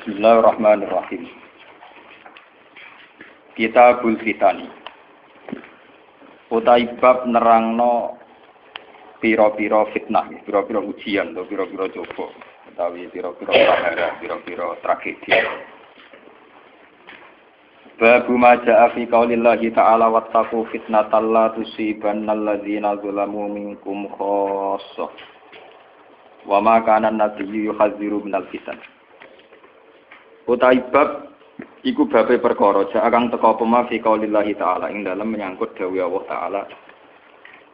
Bismillahirrahmanirrahim. Kitabul Fitani. Utai bab nerangno pira-pira fitnah, pira-pira ujian, atau pira-pira coba, utawi pira-pira prahara, pira-pira tragedi. Babu ma jaa fi qaulillahi ta'ala wattaqu fitnatal la tusibannal ladzina zalamu minkum khassah. Wa ma kana an-nabiyyu yuhadziru minal fitan. Utai bab iku babe perkara jaa kang teka pema fi qaulillahi ta'ala ing dalem menyangkut dawuh Allah taala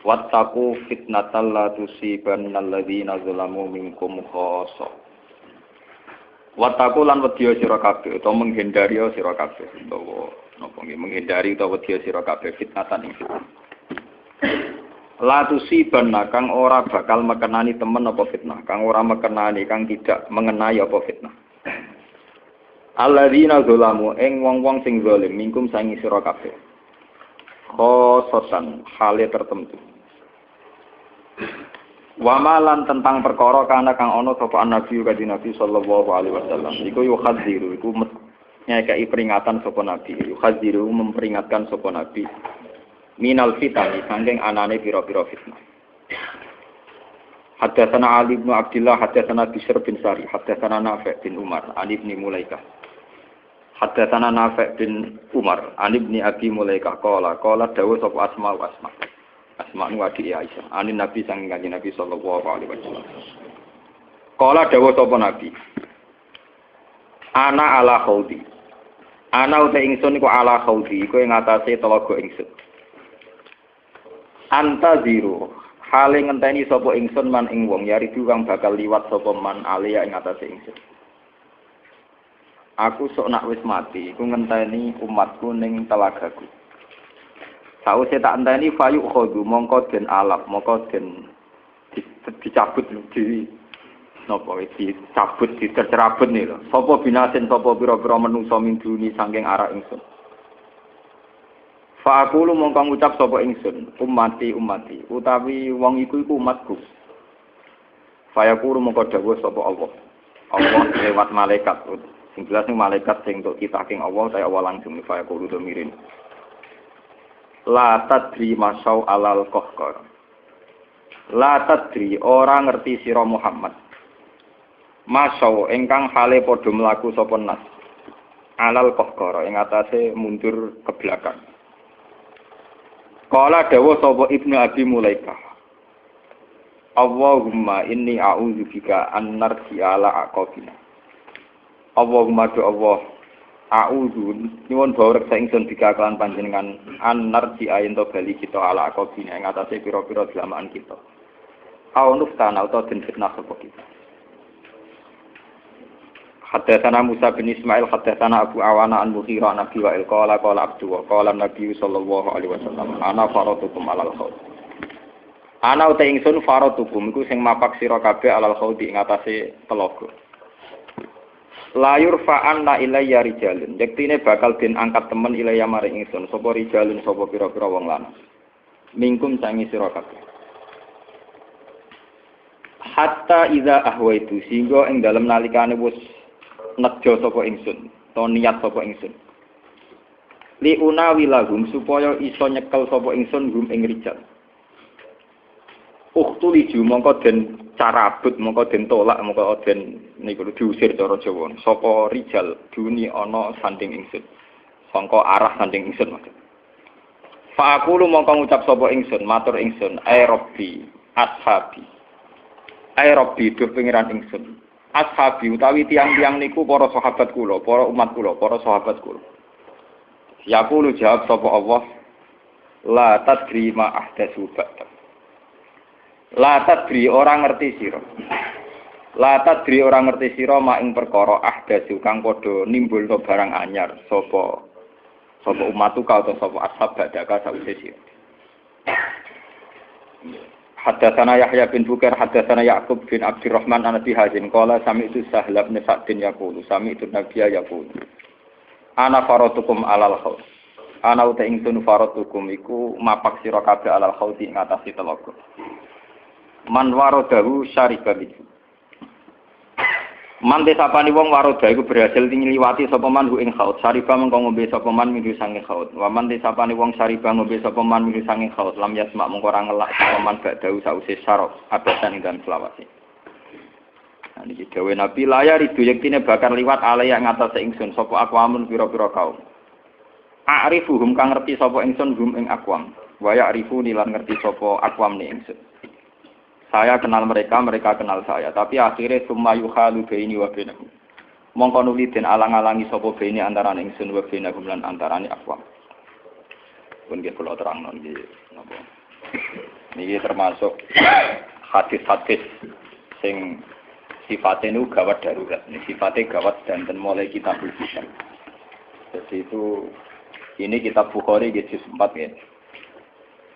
wattaqu fitnatal la tusibannal ladzina zalamu minkum khassah. Wattaqu lan wedya sira kabeh utawa menghindari sira kabeh utawa napa nggih menghindari utawa wedya sira kabeh fitnatan ing fitnah. La tusibanna kang ora bakal mekenani temen apa fitnah, kang ora mekenani kang tidak mengenai apa fitnah. Alladzina zalamu ing wong-wong sing zalim mingkum sangi sira kabeh. Khososan hale tertentu. Wa malan tentang perkara kana kang ana sapa Nabi kanjeng Nabi sallallahu alaihi wasallam. Iku yuhadziru iku nyekeki peringatan sapa Nabi. Yuhadziru memperingatkan sapa Nabi minal fitani saking anane pira-pira fitnah. Haddatsana Ali bin Abdullah haddatsana Bishr bin Sari haddatsana Nafi' bin Umar an Ibnu Mulaikah. Haddatsana Nafi' bin Umar an Ibnu Abi Mulaikah qala dawuh sapa Asma nu adik Aisyah anin Nabi sang kanjeng Nabi sallallahu alaihi wasallam. Qala dawuh sapa Nabi ana ala khaudi. Ana uta ingsun iku ala khaudi iku ing atase telaga ingsun. Anta zero hale ngenteni sapa ingsun man ing wong yaridu kang bakal liwat sapa man alia ing atase ingsun. Aku sok nak wis mati iku ngenteni umatku ning telagaku. Sawise tak enteni fayu khodu mongko den alap mongko den dicabut di napa iki dicabut ditercerabut nih lho. Sapa binasen sapa pira-pira menungso minduni saking arah ingsun. Fa aku lu mongko ngucap sapa ingsun, ummati utawi wong iku umatku. Fa aku lu mongko dawuh sapa Allah. Allah lewat malaikat. Sing jelas ning malaikat sing untuk kita king Allah saya Allah langsung fa aku lu domirin. La tadri masau alal qahqar. La tadri ora ngerti sira Muhammad. Masau ingkang hale padha mlaku sapa nas. Alal qahqar ing atase mundur ke belakang. Qala dawa sapa Ibnu Abi Mulaikah. Allahumma inni a'udzubika an narji ala aqabina. Allahumma do Allah a'udzu nyuwun bawa reksa ingsun dikakalan panjenengan an narji ayen to bali kita ala aqabina ing atase pira-pira delamaan kita. Aunuf tanah utawa den fitnah sapa kita. Haddatsana Musa bin Ismail haddatsana Abu Awana an Mughirah an Abi Wa'il qala Abdu qala Nabi sallallahu alaihi wasallam ana faratukum alal khaut. Ana uta ingsun faratukum iku sing mapak sira kabeh alal khaut ing atase telaga. Layur fa'anna ilayya rijalun yektine bakal den angkat temen ilayya maring ingsun sapa rijalun sapa pira-pira wong lanang. Mingkum sangi sira kabeh. Hatta idza ahwaitu sehingga ing dalem nalikane wis nejo sapa ingsun, to niat sapa ingsun. Li unawi lahum supaya iso nyekel sapa ingsun hum ing rijal. Uktuliju mongko den carabut, mongko den tolak, mongko den niku diusir cara Jawa. Sapa rijal duni ana sanding ingsun. Sangka arah sanding ingsun maksud. Fa aku lu mongko ngucap sapa ingsun, matur ingsun, ai rabbi ashabi. Ai rabbi duh pangeran ingsun. Ashabi utawi tiang-tiang niku para sahabat kula, para umat kula, para sahabat kula. Yaqulu jawab sapa Allah, la tadri ma ahdatsu ba'da. La tadri orang ngerti sira. La tadri orang ngerti sira ma ing perkara ahdatsu kang padha nimbulno barang anyar sapa umatuka atau sapa ashab badaka sawise sira. Haddatsana Yahya bin Bukair haddatsana Ya'qub bin Abdurrahman an Abi Hazim qala sami'tu Sahlab bin Sa'din yaqulu sami'tu Nabiyya yaqulu ana faratukum alal khaut. Ana uta ingsun faratukum iku mapak sira kabeh alal khaut ing ngatasi telaga. Man waradahu syaribabi. Man desapani wong waroda iku berhasil ngliwati sapa man ing khaut. Syariba mengko ngombe sapa man minggu sange khaut. Wa man desapani wong syariba ngombe sapa man minggu sange khaut. Lam yasma mengko ora ngelak sapa man ba'dahu sause syarab abadan ing dalem selawase. Nah iki dawuh Nabi layar itu yektine bakar liwat alaya ngatas ingsun sapa aqwamun pira-pira kaum. A'rifuhum kang ngerti sapa ingsun hum ing aqwam. Wa ya'rifu lan ngerti sapa aqwam ni ingsun. Saya kenal mereka, mereka kenal saya. Tapi akhirnya summa yukhalu baini wa bainahum. Mongko nuli den alang-alangi sapa baini antarané ingsun wa bainahum lan antarané aqwam. Pun nggih kula terangno nggih napa. Niki termasuk hadis-hadis sing sifatnya itu gawat darurat. Ini sifatnya gawat dan mulai kita berbicara. Jadi itu, ini kitab Bukhari di juz 4 ya.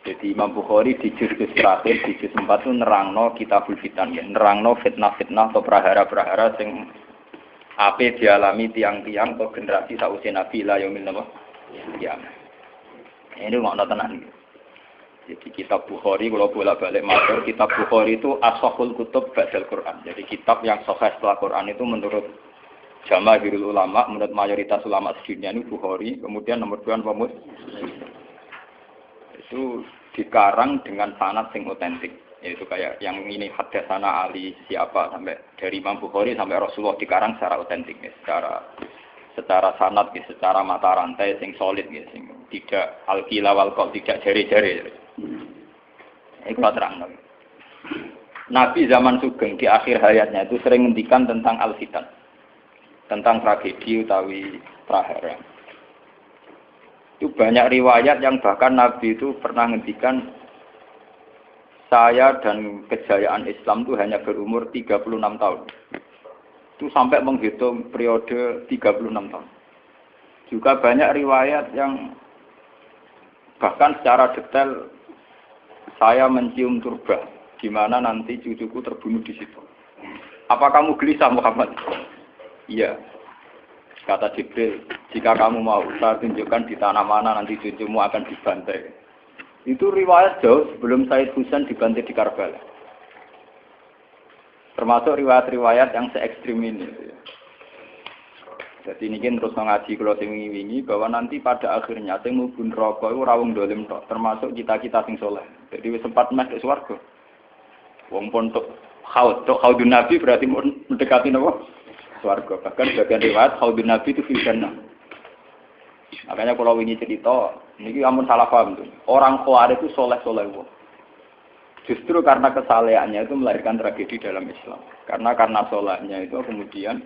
Jadi Imam Bukhari di juz terakhir, di juz 4 itu nerangno kitabul fitan ya. Nerangno fitnah-fitnah atau prahara-prahara yang apa dialami tiang-tiang atau generasi sausia Nabi la yaumil qiyamah. Ini makna tenan. Jadi kitab Bukhari kalau bolak-balik matur, kitab Bukhari itu ashahul kutub ba'dal Quran. Jadi kitab yang sahih setelah Quran itu menurut jamaahirul ulama, menurut mayoritas ulama sedunia ini Bukhari, kemudian nomor 2 Muslim. Itu dikarang dengan sanad sing otentik. Yaitu kayak yang ini haddatsana Ali siapa sampai dari Imam Bukhari sampai Rasulullah dikarang secara otentik ya, secara sanad ya, secara mata rantai sing solid ya, sing tidak al-qila wal qaul, tidak jari-jari. Iku terang. Nabi zaman Sugeng di akhir hayatnya itu sering ngendikan tentang al-fitan. Tentang tragedi utawi prahara. Itu banyak riwayat yang bahkan Nabi itu pernah ngendikan saya dan kejayaan Islam itu hanya berumur 36 tahun. Itu sampai menghitung periode 36 tahun. Juga banyak riwayat yang bahkan secara detail saya mencium turba, di mana nanti cucuku terbunuh di situ. Apa kamu gelisah Muhammad? Iya. Kata Jibril, jika kamu mau, saya tunjukkan di tanah mana nanti cucumu akan dibantai. Itu riwayat jauh sebelum Said Husain dibantai di Karbala. Termasuk riwayat-riwayat yang se-ekstrim ini. Jadi ini kan terus mengaji kalau sing wingi bahwa nanti pada akhirnya sing mlebu neraka iku ora wong dolim tok, termasuk kita-kita sing saleh. Jadi wis sempat meh ke swarga. Wong pontok haudun Nabi berarti mendekati napa? Swarga. Bahkan bagian riwayat haudun Nabi itu fil jannah. Makanya kalau wingi cerita, niki amun salah paham tuh. Orang Khawarij itu saleh-saleh wong. Justru karena kesalehannya itu melahirkan tragedi dalam Islam. Karena solehnya itu kemudian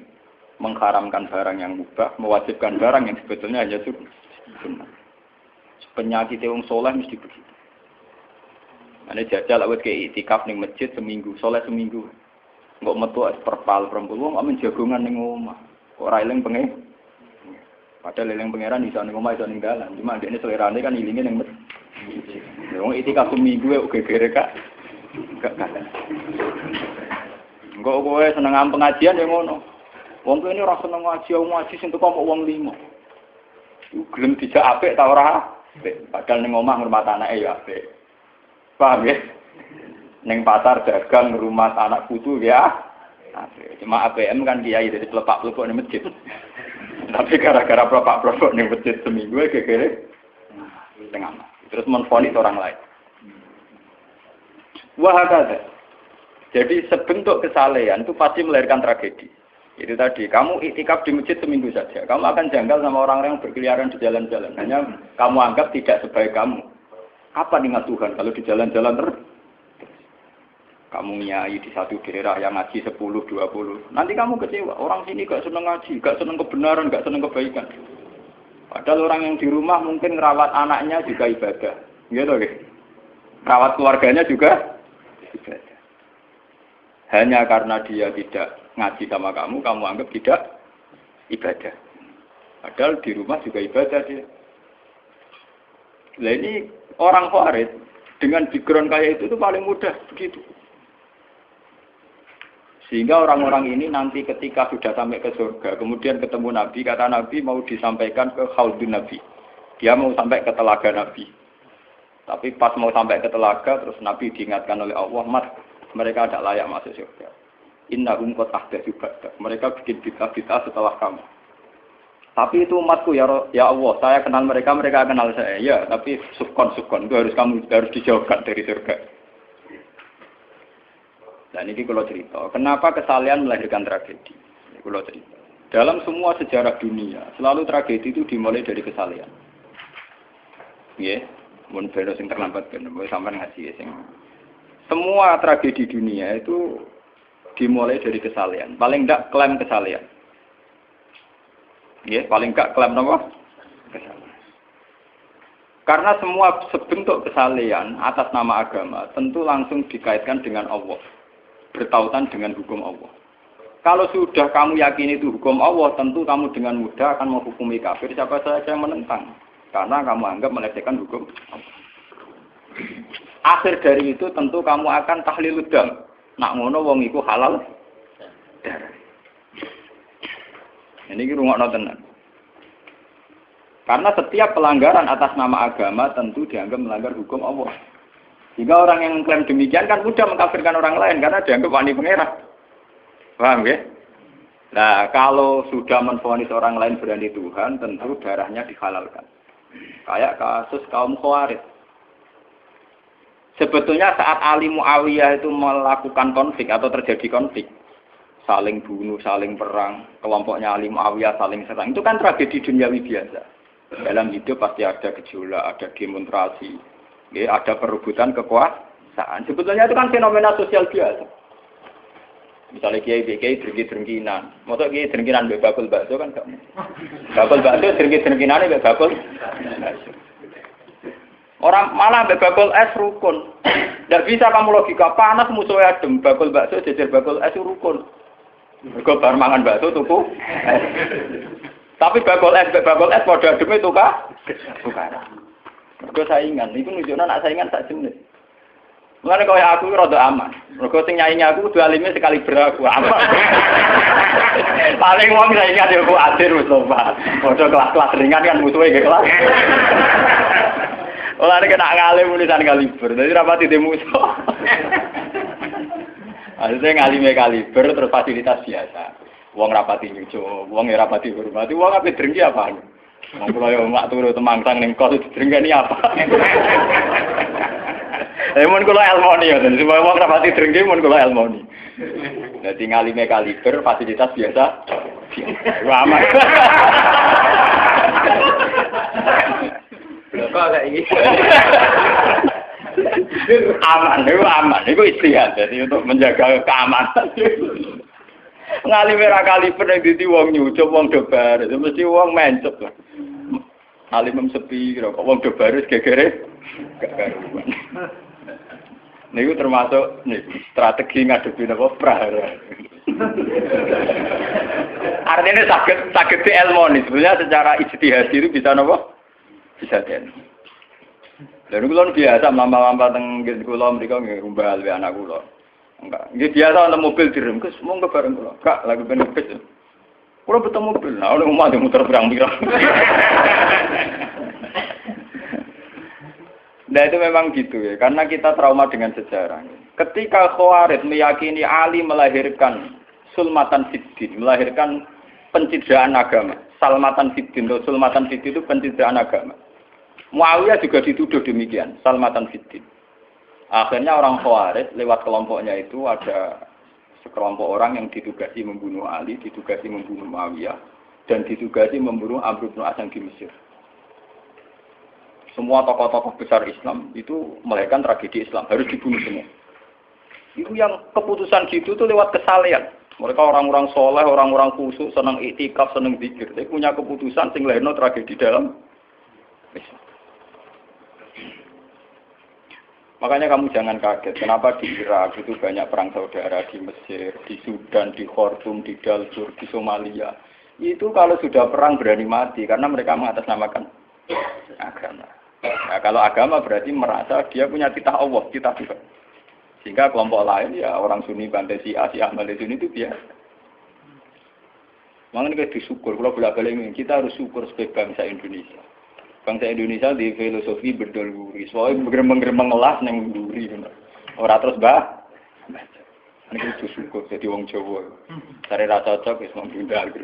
mengharamkan barang yang mubah, mewajibkan barang yang sebetulnya hanya sunnah. Penyakit wong soleh mesti begitu. Ane jajal awet kayak itikaf ning masjid seminggu, soleh seminggu. Enggak metu perpal perempuan, enggak menjagungan ning omah. Kok ora eling pengen. Padahal eling pangeran iso ning omah iso ning dalan. Cuma dekne selerane kan ilinge ning masjid. Wong itikaf seminggu kok gegere kak. Enggak kalah. Enggak kowe seneng pengajian ya ngono. Wong kene ora seneng ngaji sing teko kok wong 5. Iku gelem dijak apik ta ora? Padahal ning omah ngurmat anake ya apik. Paham ya? Ning pasar dagang ngurmat anak putu ya. Apik. Cuma APM kan kiai dari pelepak-pelepok ning masjid. Tapi gara-gara pelepak-pelepok ning masjid seminggu gegere setengah. Terus menfonis orang lain. Wah ada. Jadi sebentuk kesalehan itu pasti melahirkan tragedi. Itu tadi, kamu iktikaf di masjid seminggu saja. Kamu akan janggal sama orang-orang yang berkeliaran di jalan-jalan. Hanya kamu anggap tidak sebaik kamu. Apa ingat Tuhan kalau di jalan-jalan terus? Kamu nyai di satu daerah yang ngaji 10, 20. Nanti kamu kecewa. Orang sini gak seneng ngaji, gak seneng kebenaran, gak seneng kebaikan. Padahal orang yang di rumah mungkin merawat anaknya juga ibadah. Gitu kan? Merawat keluarganya juga ibadah. Hanya karena dia tidak ngaji sama kamu anggap tidak ibadah. Padahal di rumah juga ibadah dia. Nah ini orang Khawarij dengan background kayak itu paling mudah begitu. Sehingga orang-orang ini nanti ketika sudah sampai ke surga, kemudian ketemu Nabi, kata Nabi mau disampaikan ke Khaldun Nabi. Dia mau sampai ke telaga Nabi. Tapi pas mau sampai ke telaga, terus Nabi diingatkan oleh Allah, "Mat, mereka tidak layak masuk surga. Innahum qad ahdatsu ba'dak." Mereka bikin bid'ah setelah kamu. Tapi itu umatku ya Allah, saya kenal mereka, mereka kenal saya. Ya, tapi sukon itu harus dijauhkan dari surga. Dan ini kalau cerita, kenapa kesalahan melahirkan tragedi? Ini kalau cerita. Dalam semua sejarah dunia, selalu tragedi itu dimulai dari kesalahan. Ya, mun bener sing terlambat ben sampean ngaji sing. Semua tragedi dunia itu dimulai dari kesalahan. Paling enggak klaim kesalahan. Ya, paling enggak klaim apa? Kesalahan. Karena semua sebentuk kesalahan atas nama agama tentu langsung dikaitkan dengan Allah. Bertautan dengan hukum Allah. Kalau sudah kamu yakin itu hukum Allah, tentu kamu dengan mudah akan menghukumi kafir siapa saja yang menentang. Karena kamu anggap melecehkan hukum Allah. Akhir dari itu tentu kamu akan tahlil dam. Nak ngono wong iku halal darah. Ini rungokno tenan. Karena setiap pelanggaran atas nama agama tentu dianggap melanggar hukum Allah. Jika orang yang klaim demikian kan mudah mengkafirkan orang lain karena dianggap wani pangeran. Paham ya? Nah, kalau sudah menvonis orang lain berani Tuhan, tentu darahnya dihalalkan. Kayak kasus kaum Khawarij. Sebetulnya saat Ali Muawiyah itu melakukan konflik atau terjadi konflik, saling bunuh, saling perang, kelompoknya Ali Muawiyah saling serang, itu kan tragedi duniawi biasa. Dalam hidup pasti ada gejolak, ada demonstrasi. Ya, ada perebutan kekuasaan. Sebetulnya itu kan fenomena sosial biasa. Misalnya kiai drengki-drengkinan. Maksud kiai drengkinan mbek bakul bakso kan gak mungkin. Bakul bakso drengki-drengkinane mbek bakul. Orang malah mbek bakul es rukun. Ndak bisa kamu logika panas musuhnya adem, bakul bakso jejer bakul es rukun. Mergo bar mangan bakso tuku. Tapi bakul es padha ademe tukaran. Mergo saingan, itu nunjukno nak saingan sak jenis. Mulane kaya aku rada aman. Mergo sing nyaingi aku kudu alime sekali beraku aman. Paling wong saingan yo ku adir wis lho, Pak. Padha kelas-kelas ringan kan musuhe nggih kelas. Mulane kena ngalim tulisan kaliber. Dadi rapati de musuh. Akhirnya ngalime kaliber terus fasilitas biasa. Wong rapati nyucuk, wong ora rapati hormati, wong ape drengki apa? Wong kula yo mak turu temangsang ning kos drengkeni apa? Mun kula elmoni ya, semua wong rapati drengki mun kula elmoni. Dadi ngalime kaliber fasilitas biasa. Aman. Kok kayak iki? Aman, itu istihad. Jadi untuk menjaga keamanan. Ngalime ra kaliber nek dadi wong nyucup wong dobar, mesti wong mencep lah. Alim sepi kok wong dobar wis gegere gak karuan. Niku termasuk strategi ngadepi napa prahara. Artinya sakit di ilmu nih, sebenarnya secara ijtihad itu bisa napa? Bisa den. Lalu kulon biasa lama-lama teng kula mriko nggih umbal we anak kula. Enggak, nggih biasa untuk mobil direm, Gus, monggo bareng kula. Kak, lagi ben bis. Kula betul mobil, nah oleh omah muter pirang-pirang. Nah itu memang gitu ya, karena kita trauma dengan sejarah. Ketika Khawarij meyakini Ali melahirkan sulmatan fiddin, melahirkan pencitraan agama. Salmatan fiddin, atau sulmatan fiddin itu pencitraan agama. Muawiyah juga dituduh demikian, salmatan fiddin. Akhirnya orang Khawarij lewat kelompoknya itu ada sekelompok orang yang ditugasi membunuh Ali, ditugasi membunuh Muawiyah, dan ditugasi membunuh Amr bin As di Mesir. Semua tokoh-tokoh besar Islam itu melahirkan tragedi Islam, harus dibunuh semua. Itu yang keputusan gitu tuh lewat kesalahan. Mereka orang-orang soleh, orang-orang khusyuk, senang iktikaf, senang zikir. Dia punya keputusan sing lainnya tragedi dalam Islam. Makanya kamu jangan kaget, kenapa di Irak itu banyak perang saudara, di Mesir, di Sudan, di Khartoum, di Darfur, di Somalia. Itu kalau sudah perang berani mati, karena mereka mengatasnamakan agama. Nah, kalau agama berarti merasa dia punya titah Allah, titah Tuhan. Sehingga kelompok lain ya orang Sunni bantai Syiah, Syiah bantai Sunni itu biasa. Makanya kita disyukur, kalau bolak-balik ini kita harus syukur sebagai bangsa Indonesia. Bangsa Indonesia di filosofi berdoluri, soalnya bergemeng-gemeng ngelas neng duri, orang terus ini kita syukur jadi wong Jawa. Cari rasa cocok, mau gerudal.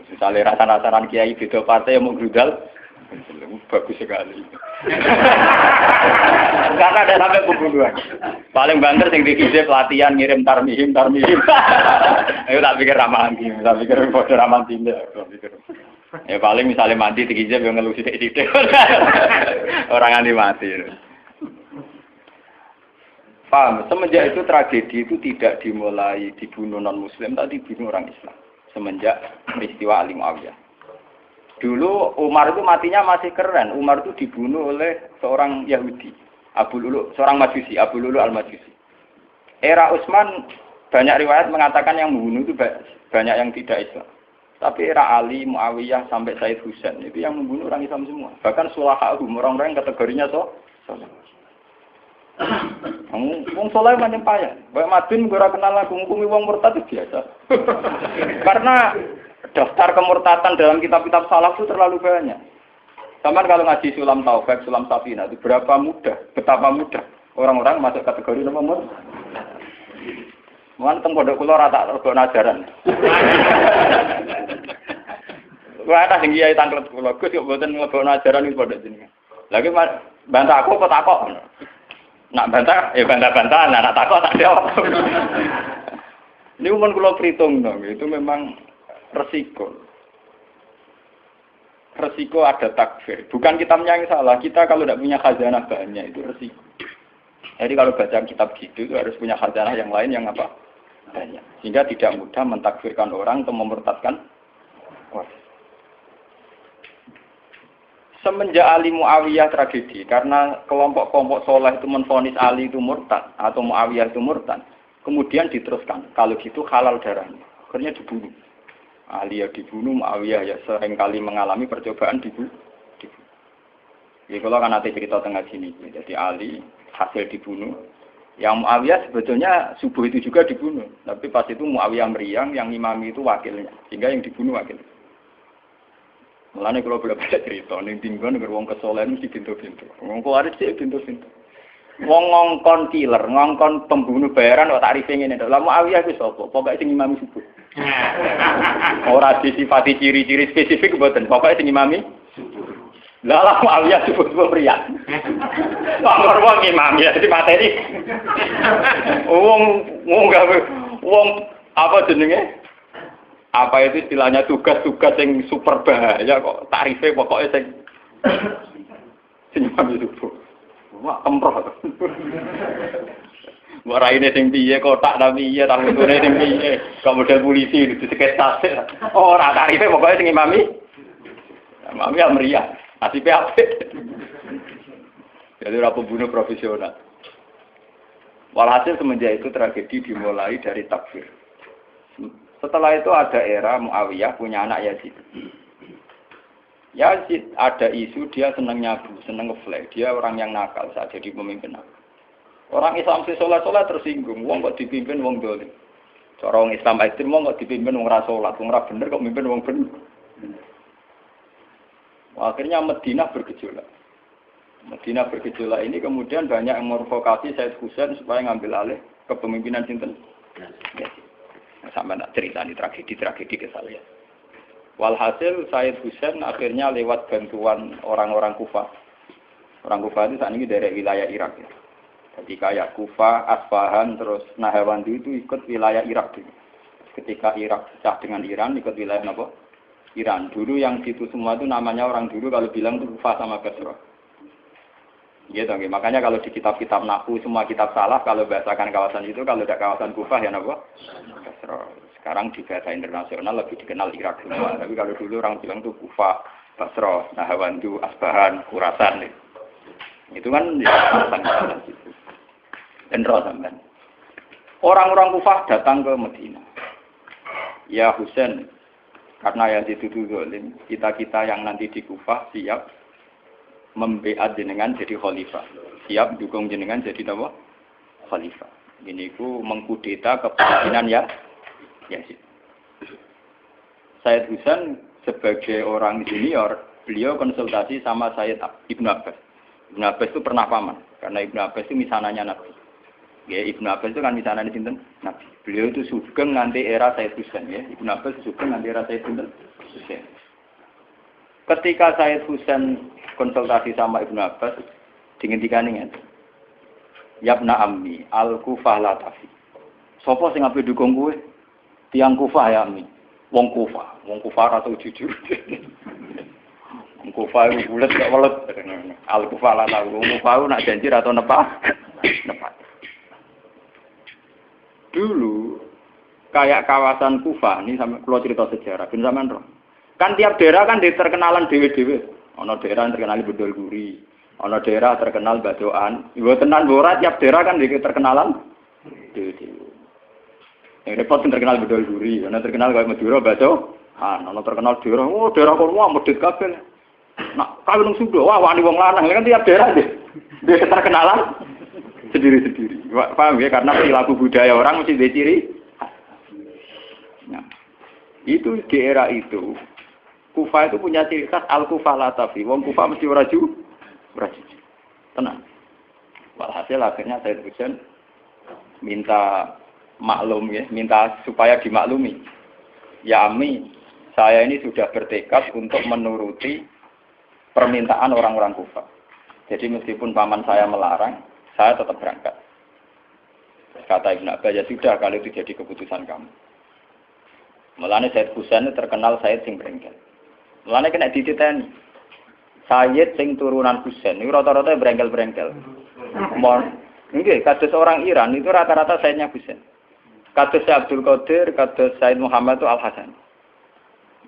Misalnya rasa-rasaran kiai beda partai yang mau gerudal, bagus sekali. Karena ada sampai pembunuhan. Paling banter sing dikisih pelatihan ngirim tarmihim. Ayo tak pikir ramanti, tak pikir bodoh ramanti ya paling misalnya mati dikisih yang ngelusi sidik. Orang anti mati. Paham? Semenjak itu tragedi itu tidak dimulai dibunuh non-Muslim, tapi dibunuh orang Islam. Semenjak peristiwa Ali Muawiyah. Dulu Umar itu matinya masih keren. Umar itu dibunuh oleh seorang Yahudi, Abu Lulu, seorang Majusi, Abu Lulu al-Majusi. Era Utsman banyak riwayat mengatakan yang membunuh itu banyak yang tidak Islam. Tapi era Ali, Muawiyah sampai Said Husain itu yang membunuh orang Islam semua. Bahkan sulahahum, orang-orang yang kategorinya soleh. Wong soleh macam payah. Baik Madin gue kenal lagu ngukumi wong murtad itu biasa. Karena daftar kemurtatan dalam kitab-kitab salaf itu terlalu banyak. Sama kalau ngaji Sulam Taufik, Sulam Safina itu betapa mudah orang-orang masuk kategori nomor. Mungkin teng pondok kula rata rego ajaran. Wah ta sing kiai tanglet kula, Gus yo mboten nglebokno ajaran iki pondok jenengan. Lagi bantah aku apa takok? Nak bantah, ya bantah-bantahan, nak takut tak jawab. Ini umum kalau perhitung dong, itu memang resiko. Resiko ada takfir. Bukan kitabnya yang salah, kita kalau tidak punya khazanah banyak itu resiko. Jadi kalau baca kitab gitu itu harus punya khazanah yang lain yang apa? Banyak. Sehingga tidak mudah mentakfirkan orang atau memurtadkan orang. Semenjak Ali Muawiyah tragedi, karena kelompok-kelompok soleh itu menvonis Ali itu murtad, atau Muawiyah itu murtad, kemudian diteruskan, kalau gitu halal darahnya, akhirnya dibunuh. Ali ya dibunuh, Muawiyah ya seringkali mengalami percobaan dibunuh. Ya kalau kan nanti cerita tengah sini, jadi Ali hasil dibunuh, yang Muawiyah sebetulnya subuh itu juga dibunuh, tapi pas itu Muawiyah meriang, yang imami itu wakilnya, sehingga yang dibunuh wakilnya. Mulane kalau boleh baca cerita, ning tinggon nek wong kesolehan mesti pintu-pintu. Wong kuwaris sih pintu-pintu. Wong ngongkon killer, ngongkon pembunuh bayaran kok tarife ngene tok. Lah Muawiyah ku sapa? Pokoke sing imami subuh. Ora disifati ciri-ciri spesifik mboten, pokoke sing imami subuh. Lah Muawiyah subuh priya. Wong imami dadi materi. Wong apa jenenge? Apa itu istilahnya tugas-tugas yang super bahaya kok tarifnya pokoknya sing itu bu, wah kemproh, wah raine sing piye kotak tapi iya tak betulnya sing piye, kok model polisi itu sekitar oh rata tarifnya pokoknya sing imami yang meriah, nasibnya apa? Jadi orang pembunuh profesional. Walhasil semenjak itu tragedi dimulai dari takfir. Setelah itu ada era Muawiyah punya anak Yazid. Yazid ada isu dia seneng nyabu, seneng ngeflek. Dia orang yang nakal saat jadi pemimpin. Orang Islam si sholat tersinggung. Wong kok dipimpin wong dolim. Orang Islam ekstrem wong kok dipimpin wong ra sholat, wong ra bener kok mimpin wong bener. Akhirnya Madinah bergejolak. Madinah bergejolak ini kemudian banyak yang mervokasi Said Husain supaya ngambil alih kepemimpinan sinten. Sampai nak cerita di tragedi ke saya. Walhasil Said Husain akhirnya lewat bantuan orang-orang Kufah. Orang Kufah itu saat ini dari wilayah Irak. Ya. Jadi kayak Kufah, Asfahan, terus Nahrawandi itu ikut wilayah Irak dulu. Ketika Irak pecah dengan Iran, ikut wilayah apa? Iran. Dulu yang situ semua itu namanya orang dulu kalau bilang itu Kufah sama Basra. Gitu, okay. Makanya kalau di kitab-kitab Nahwu semua kitab salaf kalau bahasakan kawasan itu kalau tidak kawasan Kufah ya apa? Basra. Sekarang di bahasa internasional lebih dikenal Irak semua. Tapi kalau dulu orang bilang itu Kufah, Basra, Nahawandu, Asbahan, Khurasan. Itu kan ya alasan itu. Dan sampean. Orang-orang Kufah datang ke Madinah. Ya Husain, karena yang dituduh zalim, kita-kita yang nanti di Kufah siap membeat jenengan jadi khalifah. Siap dukung jenengan jadi apa? Khalifah. Ini ku mengkudeta kepemimpinan ya Yazid. Sayyid Husain sebagai orang senior, beliau konsultasi sama Sayyid Ibnu Abbas. Ibnu Abbas itu pernah paman, karena Ibnu Abbas itu misananya Nabi. Ya, Ibnu Abbas itu kan misananya sinten? Nabi. Beliau itu sugeng nanti era Sayyid Husain ya. Ibnu Abbas sugeng nanti era Sayyid Husain. Ketika Sayyid Husain konsultasi sama Ibnu Abbas, dihentikan ngene. Yabna ammi al-Kufah la tafi. Sopo sing ape dukung kowe? Tiang Kufah ya ammi. Wong Kufah ra tau jujur. Wong Kufah iku bulet gak welet. Al-Kufah la tafi. Wong Kufah nak janji ra tau nepat. Dulu kayak kawasan Kufah ini sampai kalau cerita sejarah, ben sampean roh. Kan tiap daerah kan terkenalan dhewe-dhewe. Ana daerah terkenal Bedol Guri, ana daerah terkenal Badoan. Yo tenan ora tiap daerah kan terkenalan dhewe-dhewe. Yang repot terkenal Bedol Guri, ana terkenal kaya Madura Badoan, ana terkenal daerah, daerah kono medhit kabeh. Nak kawin nang Sunda, wah wani wong lanang kan tiap daerah dia terkenalan sendiri-sendiri. Paham ya? Karena perilaku budaya orang mesti ada ciri. Nah, itu di era itu, Kufah itu punya ciri khas al-Kufah la tafi. Wong Kufah mesti ora jujur. Tenang. Walhasil akhirnya Sayyid Husain minta maklum ya, minta supaya dimaklumi. Ya Ami, saya ini sudah bertekad untuk menuruti permintaan orang-orang Kufah. Jadi meskipun paman saya melarang, saya tetap berangkat. Kata Ibnu Abbas, ya sudah kalau itu jadi keputusan kamu. Mulane Sayyid Husain terkenal Sayyid sing brengkel. Mulane kena dititeni. Sayyid sing turunan Husain niku rata-rata brengkel-brengkel. Nggih, kados orang Iran itu rata-rata Sayyidnya Husain. Kados Abdul Qadir, kados Sayyid Muhammad itu Al-Hasan.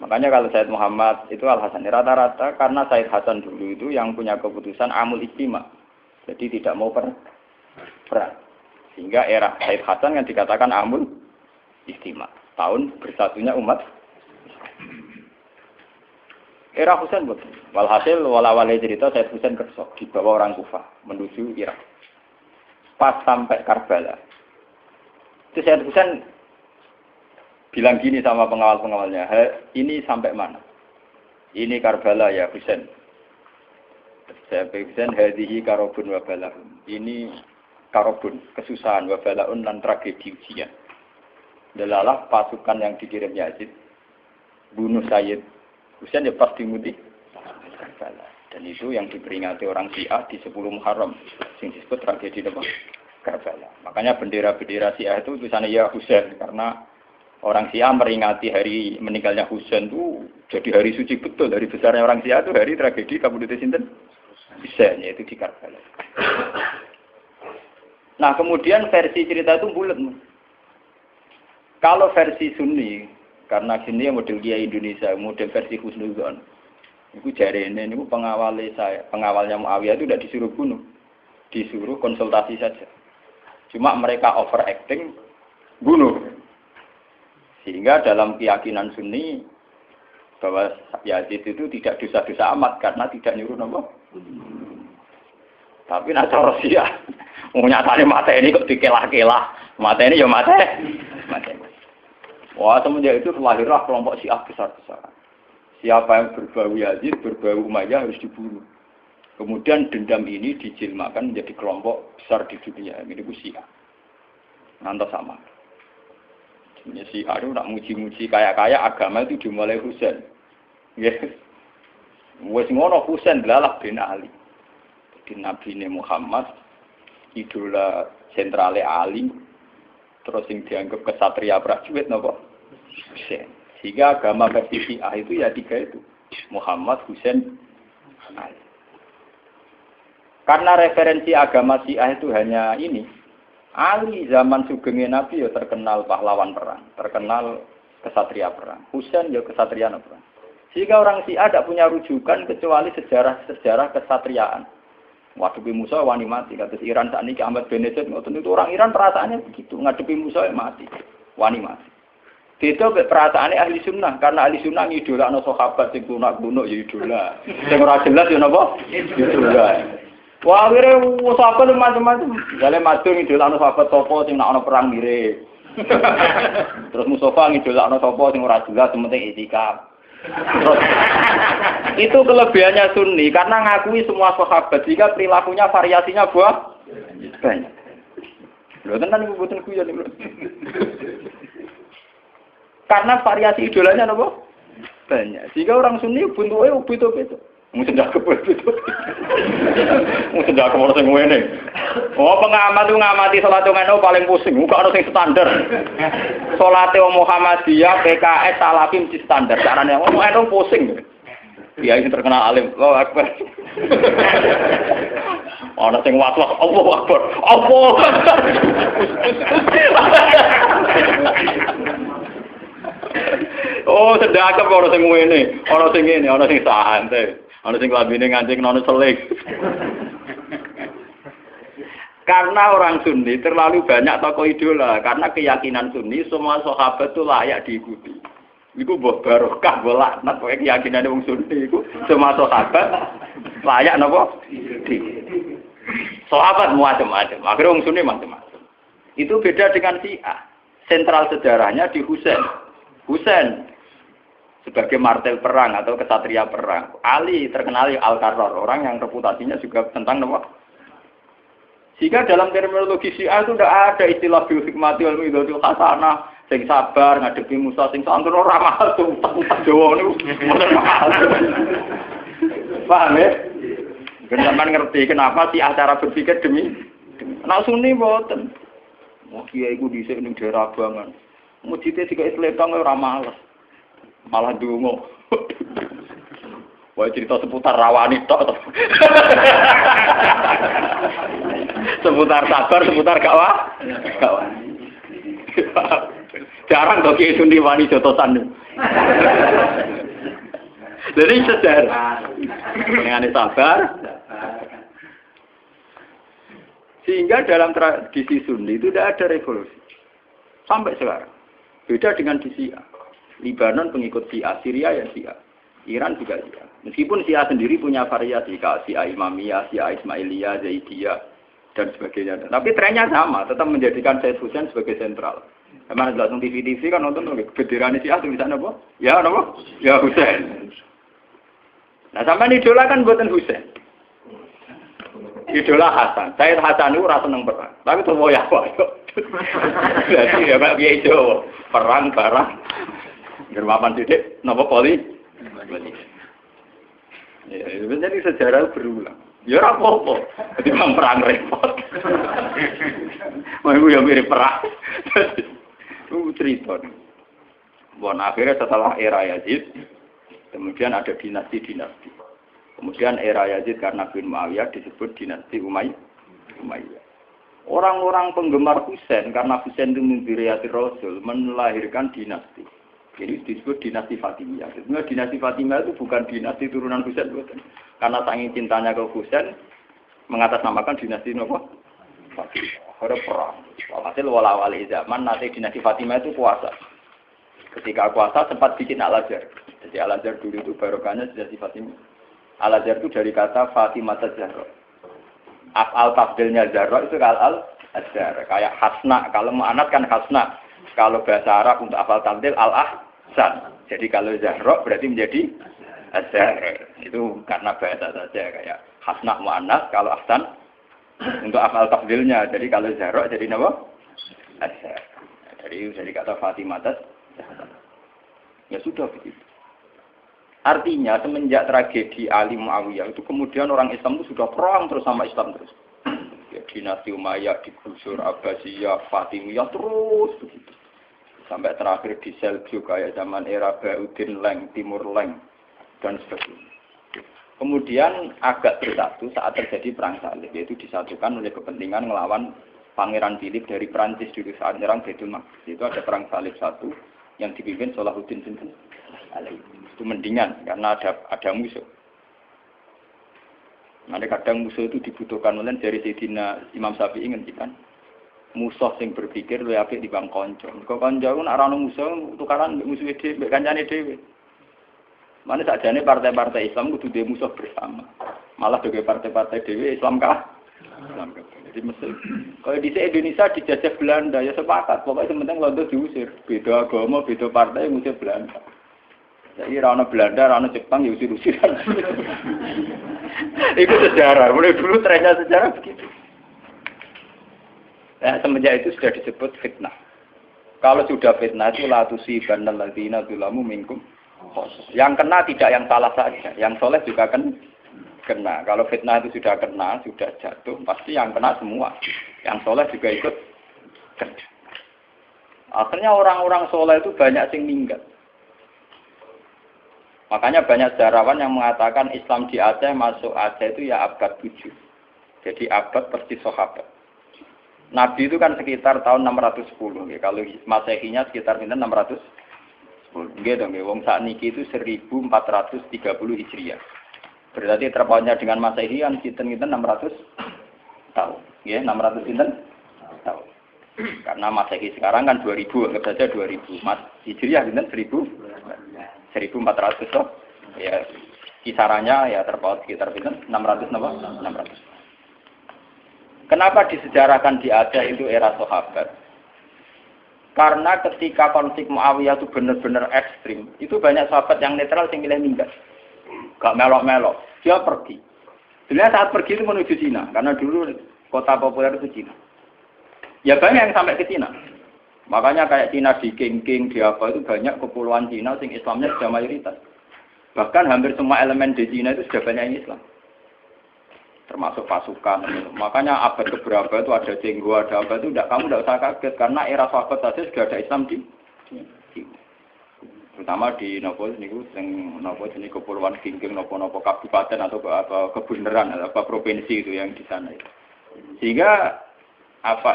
Makanya kalau Sayyid Muhammad itu Al-Hasan rata-rata karena Sayyid Hasan dulu itu yang punya keputusan amul ijtima. Jadi tidak mau perang. Sehingga era Sayyid Hasan yang dikatakan amul ijtima. Tahun bersatunya umat. Era Husain betul. Walhasil wala-wala cerita Sayyid Husain kerso dibawa orang Kufah menuju Irak. Pas sampai Karbala. Itu Sayyid Husain bilang gini sama pengawal-pengawalnya, ini sampai mana? Ini Karbala ya Husain. Sayyid Husain hadhihi karobun wa bala'un. Ini karobun, kesusahan wa bala'un dan tragedi ujian. Delalah pasukan yang dikirim Yazid bunuh Sayyid Husain ya pasti mudik Karbala. Dan itu yang diperingati orang Syiah di 10 Muharram yang disebut tragedi Karbala. Makanya bendera-bendera Syiah itu tulisannya ya Husain karena orang Syiah meringati hari meninggalnya Husain itu jadi hari suci betul. Hari besarnya orang Syiah itu hari tragedi Kabupaten Sinten Husain yaitu di Karbala. Nah kemudian versi cerita itu bulat. Kalau versi Sunni, karena sini model Kiai Indonesia, model versi Husnuzon, itu jarene ini pengawalnya Muawiyah itu tidak disuruh bunuh, disuruh konsultasi saja. Cuma mereka overacting, bunuh. Sehingga dalam keyakinan Sunni bahwa Yazid itu tidak dosa-dosa amat karena tidak nyuruh nopo. Tapi nak cara Syiah, nyatane mata ini kok dikelah-kelah, mata ini ya mata. Wah, semenjak itu lahirlah kelompok Syiah besar-besaran. Siapa yang berbau Yazid, berbau Umayyah harus dibunuh. Kemudian dendam ini dijilmakan menjadi kelompok besar di dunia. Ini Syiah. Nanti sama. Sebenarnya Syiah itu nak muji-muji kaya-kaya agama itu dimulai Husain. Yes. Wes ngono Husain belalah bin Ali. Jadi Nabi Muhammad idola sentrale Ali. Terus yang dianggap kesatria prajurit napa? Husain. Sehingga agama versi Syiah itu ya 3 itu. Muhammad, Husain, Ali. Karena referensi agama Syiah itu hanya ini. Ali zaman sugenge Nabi ya terkenal pahlawan perang, terkenal kesatria perang. Husain ya kesatria perang. Sehingga orang Syiah tidak punya rujukan kecuali sejarah kesatriaan. Ngadepi Musa wani mati, kata Iran saat ini Ahmad Benedek, itu orang Iran perasaannya begitu, ngadepi Musa ya mati, wani mati. Itu perasaannya ahli sunnah, karena ahli sunnah ngidola no sahabat sing kuno ya idola, sing ora jelas ya napa idola. Wah, akhirnya sahabat macam-macam, jale madung ngidola no sahabat topo sing nak ono perang mirip. Terus Mustafa ngidola no topo sing ora jelas, penting itikaf. Terus, itu kelebihannya Sunni karena ngakui semua sahabat jika perilakunya variasinya banyak. Lho tenan iku mboten guyon niku. Karena variasi idolanya napa? Banyak. Jika orang Sunni bentuke ubit-ubit. Mung sendak kebet-bet. Mung sendak kemana sing ngene. Oh, pengamat itu ngamati salat ngono paling pusing, kok ana sing standar. Salate Muhammadiyah, PKS, Salafi mesti standar. Carane ngono eno pusing. Dia ini terkenal alim. Allahu Akbar. Ana sing was-was, Allahu Akbar. Allah. Oh, sedekah kok ora sing ngene, ana sing ngene, ana sing santai. Ana sing lambene ngancing nono selik. Karena orang Sunni terlalu banyak tokoh idola, karena keyakinan Sunni semua sahabat itu layak diikuti. Iku mbah barokah mbah laknat pokoke keyakinane wong Sunni iku semua sahabat layak napa? Sahabat macam-macam, akhirnya wong Sunni macam-macam. Itu beda dengan Syiah. Sentral sejarahnya di Husain. Husain sebagai martel perang atau kesatria perang. Ali terkenal Al-Qarrar, orang yang reputasinya juga tentang apa? Jika dalam terminologi Syiah itu tidak ada istilah bil hikmati wal mau'izatil hasanah, sing sabar ngadepi Musa sing santun ora mahal tuh Jawa niku. Paham ya? Sampeyan ngerti kenapa sih cara berpikir demi nek Sunni mboten. Wah kiai iku dhisik ning daerah Abangan. Mujite dikai slepang ora males. Malah dungo. Wah cerita seputar rawani tok to. Seputar sabar, seputar gak wani. Jarang to ki Sunni wani jotosan. Jadi sejarah. Dengan sabar. Sehingga dalam tradisi Sunni itu tidak ada revolusi. Sampai sekarang. Beda dengan di Syiah. Libanon pengikut Syiah, Syria ya Syiah. Iran juga Syiah. Meskipun Syiah sendiri punya variasi, kayak Syiah Imamiyah, Syiah Ismailiyah, Zaidiyah, dan sebagainya. Tapi trennya sama, tetap menjadikan Said Husain sebagai sentral. Emang ada langsung TV kan nonton bendera Syiah tulisannya apa? Ya apa? Ya Husain. Nah sampai idola kan buatan Husain. Idola Hasan. Said Hasan itu rasa seneng perang. Tapi tuh ya apa? Jadi ya kayak dia itu perang barang. Germapan titik, nopo poli. Ya, jadi sejarah berulang. Ya apa-apa. Ketika perang repot. Mau yang mirip perang. Itu cerita. Bon, akhirnya setelah era Yazid, kemudian ada dinasti-dinasti. Kemudian era Yazid karena bin Muawiyah disebut dinasti Umayyah. Orang-orang penggemar Husain karena Husain itu mimpi Rasul melahirkan dinasti. Jadi disebut dinasti Fatimiyah. Sebenarnya dinasti Fatimiyah itu bukan dinasti turunan Husain, bukan. Karena saking cintanya ke Husain mengatasnamakan dinasti apa? Fatimiyah. Ada perang. Hasil wala-wali zaman nanti dinasti Fatimiyah itu kuasa. Ketika kuasa sempat bikin Al-Azhar. Jadi Al-Azhar dulu itu barokahnya dinasti Fatimiyah. Al-Azhar itu dari kata Fatimah Zahra. Af'al tafdilnya Zahra itu Al-Azhar. Kayak Hasna, kalau mu'anat kan Hasna. Kalau bahasa Arab untuk af'al tafdil Al-Ahsan. Jadi kalau Zahra berarti menjadi Azhar. Itu karena bahasa saja kayak Hasna mu'anat, kalau Ahsan untuk af'al tafdilnya. Jadi kalau Zahra jadi apa? Azhar. Jadi kata Fatimah Zahra. Ya sudah begitu. Artinya semenjak tragedi Ali Muawiyah itu kemudian orang Islam itu sudah perang terus sama Islam terus. Ya, dinasti Umayyah digusur, Abbasiyah, Fatimiyah terus begitu. Sampai terakhir di Seljuk kayak zaman era Bauddin Leng, Timur Leng dan sebagainya. Kemudian agak bersatu saat terjadi perang salib, yaitu disatukan oleh kepentingan melawan Pangeran Philip dari Prancis dulu saat nyerang Baitul Maqdis. Itu ada perang salib satu yang dipimpin Salahuddin bin Alawi. Itu mendingan karena ada musuh. Nanti kadang musuh itu dibutuhkan oleh dari Sayyidina Imam Syafi'i ngendikan musuh sing berpikir luwih apik dibanding kanca. Kok kanca ku nek ora ono musuh tukaran mbek musuhe dhewe, mbek kancane dhewe. Mane sakjane partai-partai Islam kudu duwe musuh bersama. Malah bagi partai-partai dhewe Islam kah? Islam kah? Jadi mesti kalau di Indonesia dijajah Belanda ya sepakat, pokoknya penting Londo diusir. Beda agama, beda partai ngusir Belanda. Jadi rana Belanda, rana Jepang ya usir-usiran. Itu sejarah, mulai dulu trennya sejarah begitu. Nah, semenjak itu sudah disebut fitnah. Kalau sudah fitnah itu la tusibannal ladzina dzalamu minkum. Yang kena tidak yang salah saja, yang soleh juga kena. Kalau fitnah itu sudah kena, sudah jatuh, pasti yang kena semua. Yang soleh juga ikut kena. Akhirnya orang-orang soleh itu banyak yang minggat. Makanya banyak sejarawan yang mengatakan Islam di Aceh masuk Aceh itu ya abad 7. Jadi abad persis sahabat. Nabi itu kan sekitar tahun 610. Ya. Kalau Masehinya sekitar 610. Nggih dong, wong sakniki itu 1430 Hijriah. Berarti terpautnya dengan Masehi kan kinten-kinten 600 tahun. Ya, 600 kinten tahun. Karena Masehi sekarang kan 2000, anggap saja 2000. Hijriah kinten 1400 toh. Ya, kisarannya ya terpaut sekitar kinten 600 napa? 600. Kenapa disejarahkan di Aceh itu era sahabat? Karena ketika konflik Muawiyah itu benar-benar ekstrim, itu banyak sahabat yang netral yang milih minggat. Gak melok-melok, dia pergi. Sebenarnya saat pergi itu menuju Cina, karena dulu kota populer itu Cina. Ya banyak yang sampai ke Cina. Makanya kayak Cina di King, di apa itu banyak kepulauan Cina yang Islamnya sudah mayoritas. Bahkan hampir semua elemen di Cina itu sudah banyak yang Islam. Termasuk pasukan. Makanya abad keberapa itu ada Cenggo, ada apa itu kamu tidak usah kaget karena era sahabat saja sudah ada Islam di terutama di nopo niku sing nopo jenis kepulauan King nopo kabupaten atau kebenaran atau provinsi itu yang di sana itu. Sehingga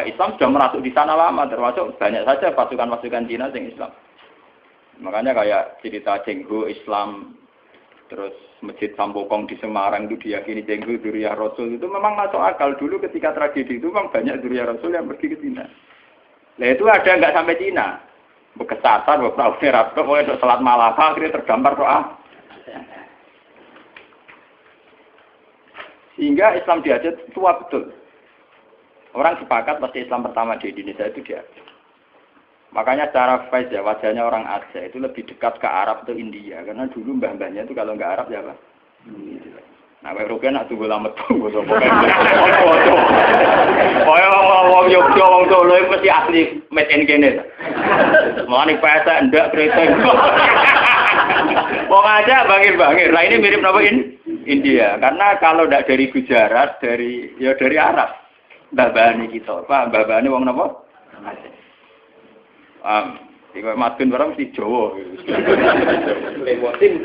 Islam sudah merasuk di sana lama, termasuk banyak saja pasukan-pasukan Cina yang Islam. Makanya kayak cerita Cenggo Islam, terus Masjid Sampokong di Semarang itu diyakini Cenggo dzurriyyah Rasul, itu memang masuk akal. Dulu ketika tragedi itu memang banyak dzurriyyah Rasul yang pergi ke Cina. Nah itu ada nggak sampai Cina, bekesasar beberapa Arab, mulai untuk salat Malaka akhirnya terdampar doa. Sehingga Islam di Aceh tua betul. Orang sepakat pasti Islam pertama di Indonesia itu di Aceh. Makanya secara face ya wajahnya orang Aceh itu lebih dekat ke Arab atau India karena dulu mbah-mbahnya itu kalau nggak Arab ya apa? Nah, Eropa nak tunggu lama tunggu so pokoknya. Wong Yogyo wong Solo mesti asli made in kene. Mulane pesa ndak kereta. Wong aja bangir-bangir. Lah ini mirip napa India karena kalau ndak dari Gujarat dari Arab. Mbah-mbahane kita, Pak, mbah-mbahane wong napa? Aceh. Iku madun barang mesti Jawa. Lewotin.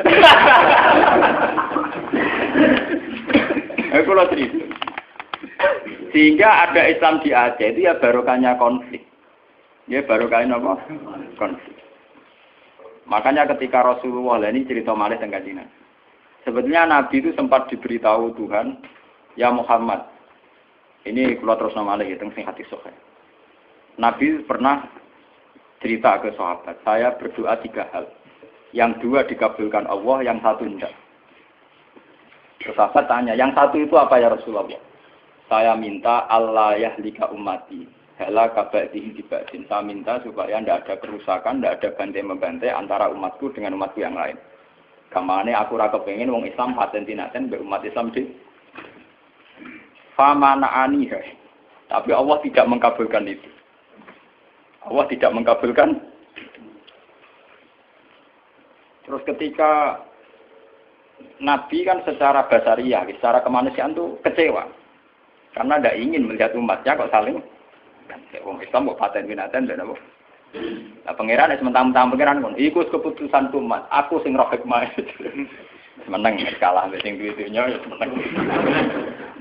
Aku lo cerita. Sehingga ada Islam di Aceh itu ya barokahnya konflik. Ya barokahnya apa? Konflik. Makanya ketika Rasulullah ini cerita malih tentang Cina. Sebetulnya Nabi itu sempat diberitahu Tuhan, ya Muhammad. Ini kalau terus nama malih tentang sing hati sahih. Nabi pernah cerita ke sahabat, saya berdoa 3 hal. Yang 2 dikabulkan Allah, yang 1 tidak. Terus sahabat tanya, yang 1 itu apa ya Rasulullah? Saya minta Allah yahlika ummati. Hela kabadihi dibadin. Saya minta supaya tidak ada kerusakan, tidak ada bantai-membantai antara umatku dengan umatku yang lain. Kamane aku rasa pengen wong Islam paten-tinaten berumat Islam di famanaani. Tapi Allah tidak mengabulkan itu. Allah tidak mengabulkan. Terus ketika Nabi kan secara basariah, secara kemanusiaan tuh kecewa. Karena tidak ingin melihat umatnya kok saling. Wong Islam kok paten binaten dan apa. Nah pangeran sementara pangeran pun ikut keputusan umat. Aku sing roh hikmah. Menang kalah sing duwe-duwenya ya menang.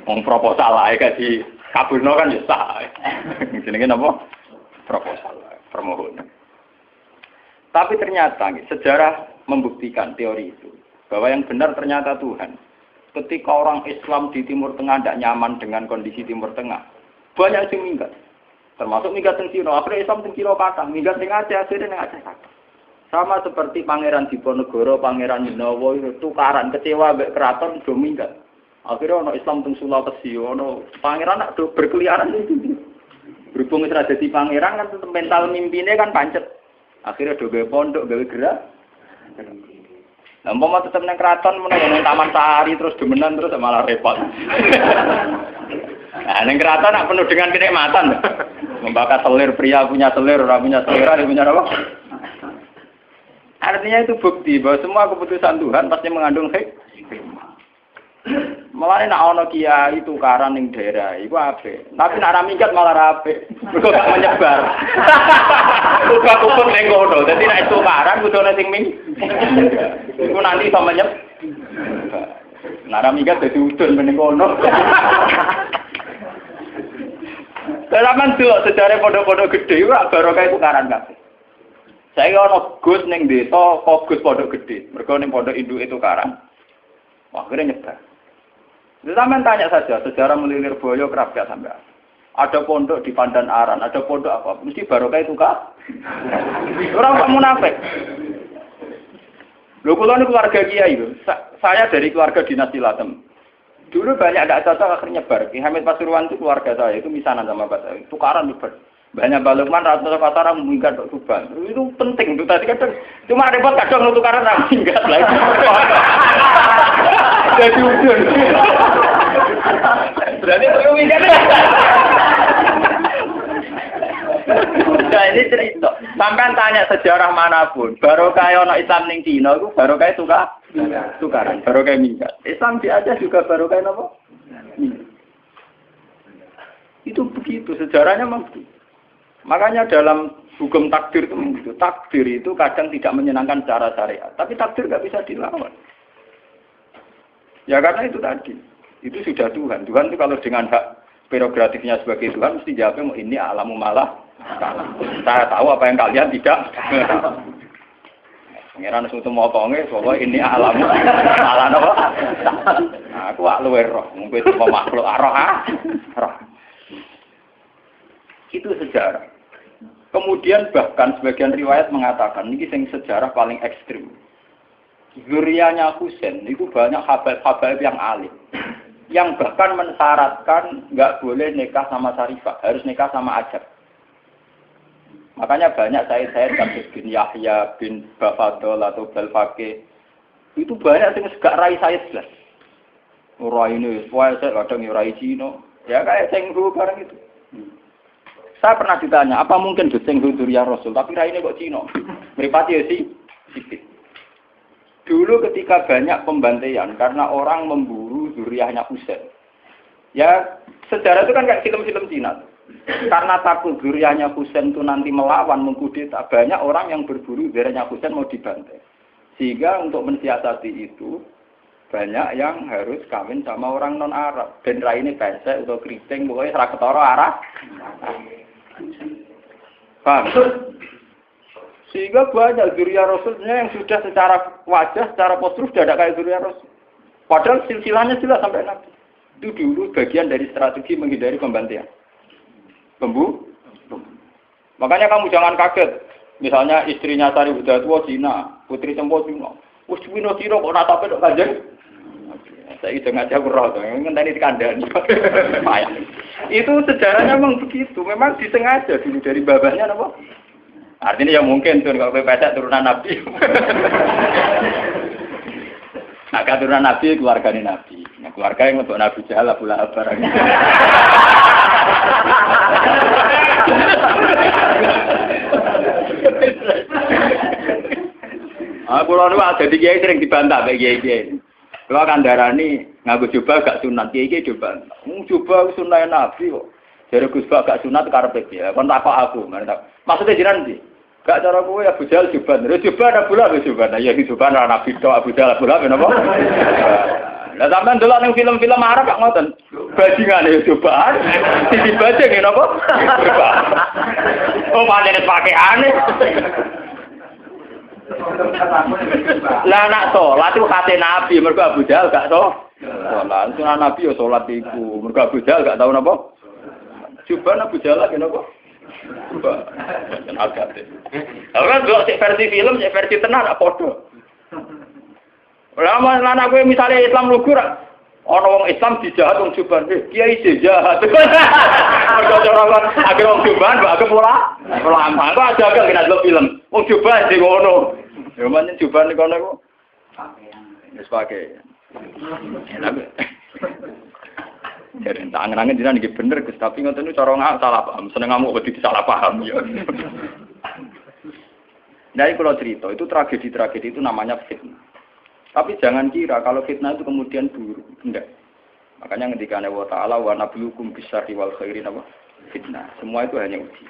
Wong proposal ae kasih Kabulno kan ya sah. Jenenge napa? Proposal, permohonan. Tapi ternyata sejarah membuktikan teori itu bahwa yang benar ternyata Tuhan. Ketika orang Islam di Timur Tengah tidak nyaman dengan kondisi Timur Tengah, banyak yang minggat. Termasuk minggat yang Cina. Akhirnya Islam yang Cina kata, minggat yang Aceh, akhirnya yang Aceh kata. Sama seperti Pangeran Diponegoro, Pangeran Dinowo itu tukaran kecewa mbek keraton do minggat. Akhirnya ono Islam teng Sulawesi, ono pangeran nak do berkeliaran itu. Berhubung wis dadi pangeran kan mental mimpine kan pancet. Akhirnya do gawe pondok, gawe gerak. Lah umpama tetep nang kraton menawa nang Taman Sari terus demenan terus malah repot. Nah, nang kraton nak penuh dengan kenikmatan. Membakar selir, pria punya selir, orang punya selera, dia punya apa? Artinya itu bukti bahwa semua keputusan Tuhan pasti mengandung hikmah. Malah nek ana kiai tukaran ning daerah iku apik. Tapi nek ra minggat malah ra apik. Mergo gak menyebar. Kumpul ning kono. Dadi nek tukaran kudu ana sing ming. Iku nanti iso menyebar. Nek ra minggat dadi udun ning kono. Dalam tuh sejarah pondok-pondok gede iku barokah tukaran kabeh. Saya ana Gus ning desa, kok Gus pondok gede. Mergo ning pondok induk itu tukaran. Akhirnya nyebar. Zaman tanya saja, sejarah melilir boyo kerabat sampai. Ada pondok di Pandan Aran, ada pondok apa? Mesti barokah itu kah? Orang kok munafik. Lho kula niku keluarga kiai lho. Saya dari keluarga dinasti Latem. Dulu banyak ada cocok akhirnya nyebar. Ki Hamid Pasuruan itu keluarga saya, itu misanan sama Pak saya. Tukaran nyebar. Banyak balukman rata pasaran minggat kok Tuban. Itu penting itu tadi kadang cuma repot kadang tukaran ra minggat lagi. Jadi udun. Berarti perlu minggat. Nah ini cerita. Sampai tanya sejarah manapun, barokah ono Islam ning Cina itu barokah tukaran, barokah minggat. Islam di Aceh juga barokah apa? Itu begitu sejarahnya memang begitu. Makanya dalam hukum takdir itu begitu. Takdir itu kadang tidak menyenangkan secara syariat, tapi takdir nggak bisa dilawan. Ya karena itu tadi, itu sudah Tuhan. Tuhan itu kalau dengan hak prerogatifnya sebagai Tuhan mesti jawabnya mau ini alamu malah. Saya tahu apa yang kalian tidak. Pengiran suatu motonge, bahwa ini alamu malah apa? Aku luwe roh, mungkin itu makhluk roh. Itu sejarah. Kemudian bahkan sebagian riwayat mengatakan ini yang sejarah paling ekstrim. Zuriyahnya Husain itu banyak habaib yang alim, yang bahkan mensyaratkan nggak boleh nikah sama Sarifah, harus nikah sama Ajab. Makanya banyak saya Abdul bin Yahya bin Bafadol atau Balfaqih itu banyak yang segak rai saya jelas. Rai ini, saya kadang rai Cina, ya kayak Cenghu barang itu. Saya pernah ditanya, apa mungkin Cenghu Zuriyah Rasul, tapi rai ini kok Cina? Meripati ya sih, sedikit. Dulu ketika banyak pembantaian karena orang memburu zuriyahnya Husain. Ya sejarah itu kan kayak film-film Cina. Karena takut zuriyahnya Husain itu nanti melawan, mengkudeta, banyak orang yang berburu zuriyahnya Husain mau dibantai. Sehingga untuk mensiasati itu banyak yang harus kawin sama orang non-Arab. Dan rai ini pesek atau keriting, pokoknya serah ketara arah. Paham? Sehingga banyak zuriyah Rasulnya yang sudah secara wajah, secara postur sudah ada kayak zuriyah Rasul. Padahal silsilahnya jelas sampai Nabi. Itu dulu bagian dari strategi menghindari pembantaian. Makanya kamu jangan kaget. Misalnya istrinya Sari Budatua Cina, Putri Sempo Cina. Wes Cina kok natape kok kanjeng. Saya itu ngajak roh, ngenteni dikandani. Itu sejarahnya memang begitu. Memang disengaja dulu dari babahnya apa? Artinya ya mungkin tuh kalau pesek turunan Nabi. Nah, keturunan Nabi keluarganya Nabi. Nah, keluarga yang untuk Nabi Jahal Abu Lahab barang. Aku lalu ada di kiai sering dibantah bagi kiai. Kalau kandarani ngaku coba gak sunat kiai coba. Coba sunat Nabi kok. Jadi Gus Bak gak sunat karpet ya. Kon tak aku. Maksudnya jiran sih. Gak cara kowe Abu Jahal juban. Terus juban Abu Lahab juban. Ya juban Nabi tok Abu Jahal Abu Lahab napa? Lah sampean delok ning film-film Arab kok ngoten. Bajingane cobaan. Dibajing ngene apa? Oh, pancen pakaiane. Lah nak salat itu kate Nabi, mergo Abu Jahal gak salat. Sunah Nabi yo salat iku, mergo Abu Jahal gak tau napa. Coba Abu Jahal gak napa. Coba. Agak deh. Ora delok sik versi film, sik versi tenan apa padha. Lah lan aku misale Islam lugur ana wong Islam dijahat wong Juban, kiai jahat. Mergo cara akhir wong Juban mbok aku ulama. Kok aja gak kena delok film. Wong Juban sing ngono. Ya pancen Juban kono iku. Wis pakai. Jadi tangan-tangan dina niki bener Gus, tapi ngoten niku cara salah paham. Seneng ngamuk wedi salah paham ya. Nah, kalau cerita itu tragedi-tragedi itu namanya fitnah. Tapi jangan kira kalau fitnah itu kemudian buruk. Enggak. Makanya ketika Allah Ta'ala wa nabluukum bisyarri wal khairi fitnah. Semua itu hanya uji.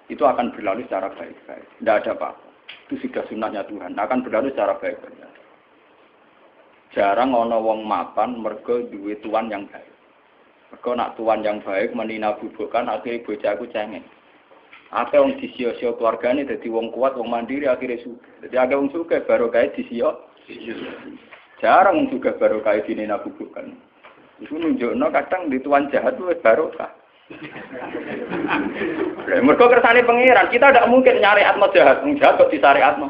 Itu akan berlalu secara baik-baik. Tidak ada apa-apa. Itu sudah sunnahnya Tuhan. Akan berlalu secara baik-baik. Jarang ana wong mapan mergo duwe tuan yang baik. Mergo nak tuan yang baik menina bubukan akhirnya bojaku cengeng. Akeh wong disio-sio keluargane dadi wong kuat, wong mandiri akhirnya sugih. Dadi akeh wong sugih baru kae disio. Jarang wong sugih baru kae dinina bubukan. Itu nunjukno kadang di tuan jahat itu barokah. Mergo kersane pangeran, kita tidak mungkin nyari atmo jahat, wong jahat kok disariatno.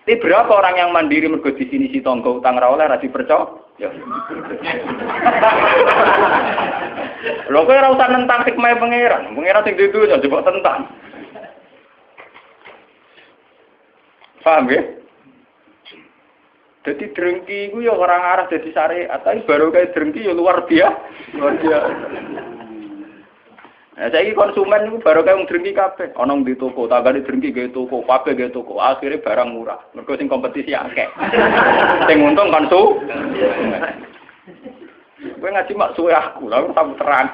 Tapi berapa orang yang mandiri mergo di sini si tonggo utang ra oleh ra dipercaya? Ya. Lho kowe ora usah nentang hikmah pangeran. Pangeran sing dudu aja coba tentang. Paham ya? Jadi drengki iku ya orang arah dadi syariat, tapi baru kayak drengki ya luar biasa. Luar biasa. Nah, saiki konsumen niku baru kayak wong drengki kabeh. Ana di toko, tanggane drengki gawe toko, kabeh gawe toko. Akhire barang murah. Mergo sing kompetisi akeh. Sing untung konsumen. Kowe ngaji mak suwe aku, lha tak terang.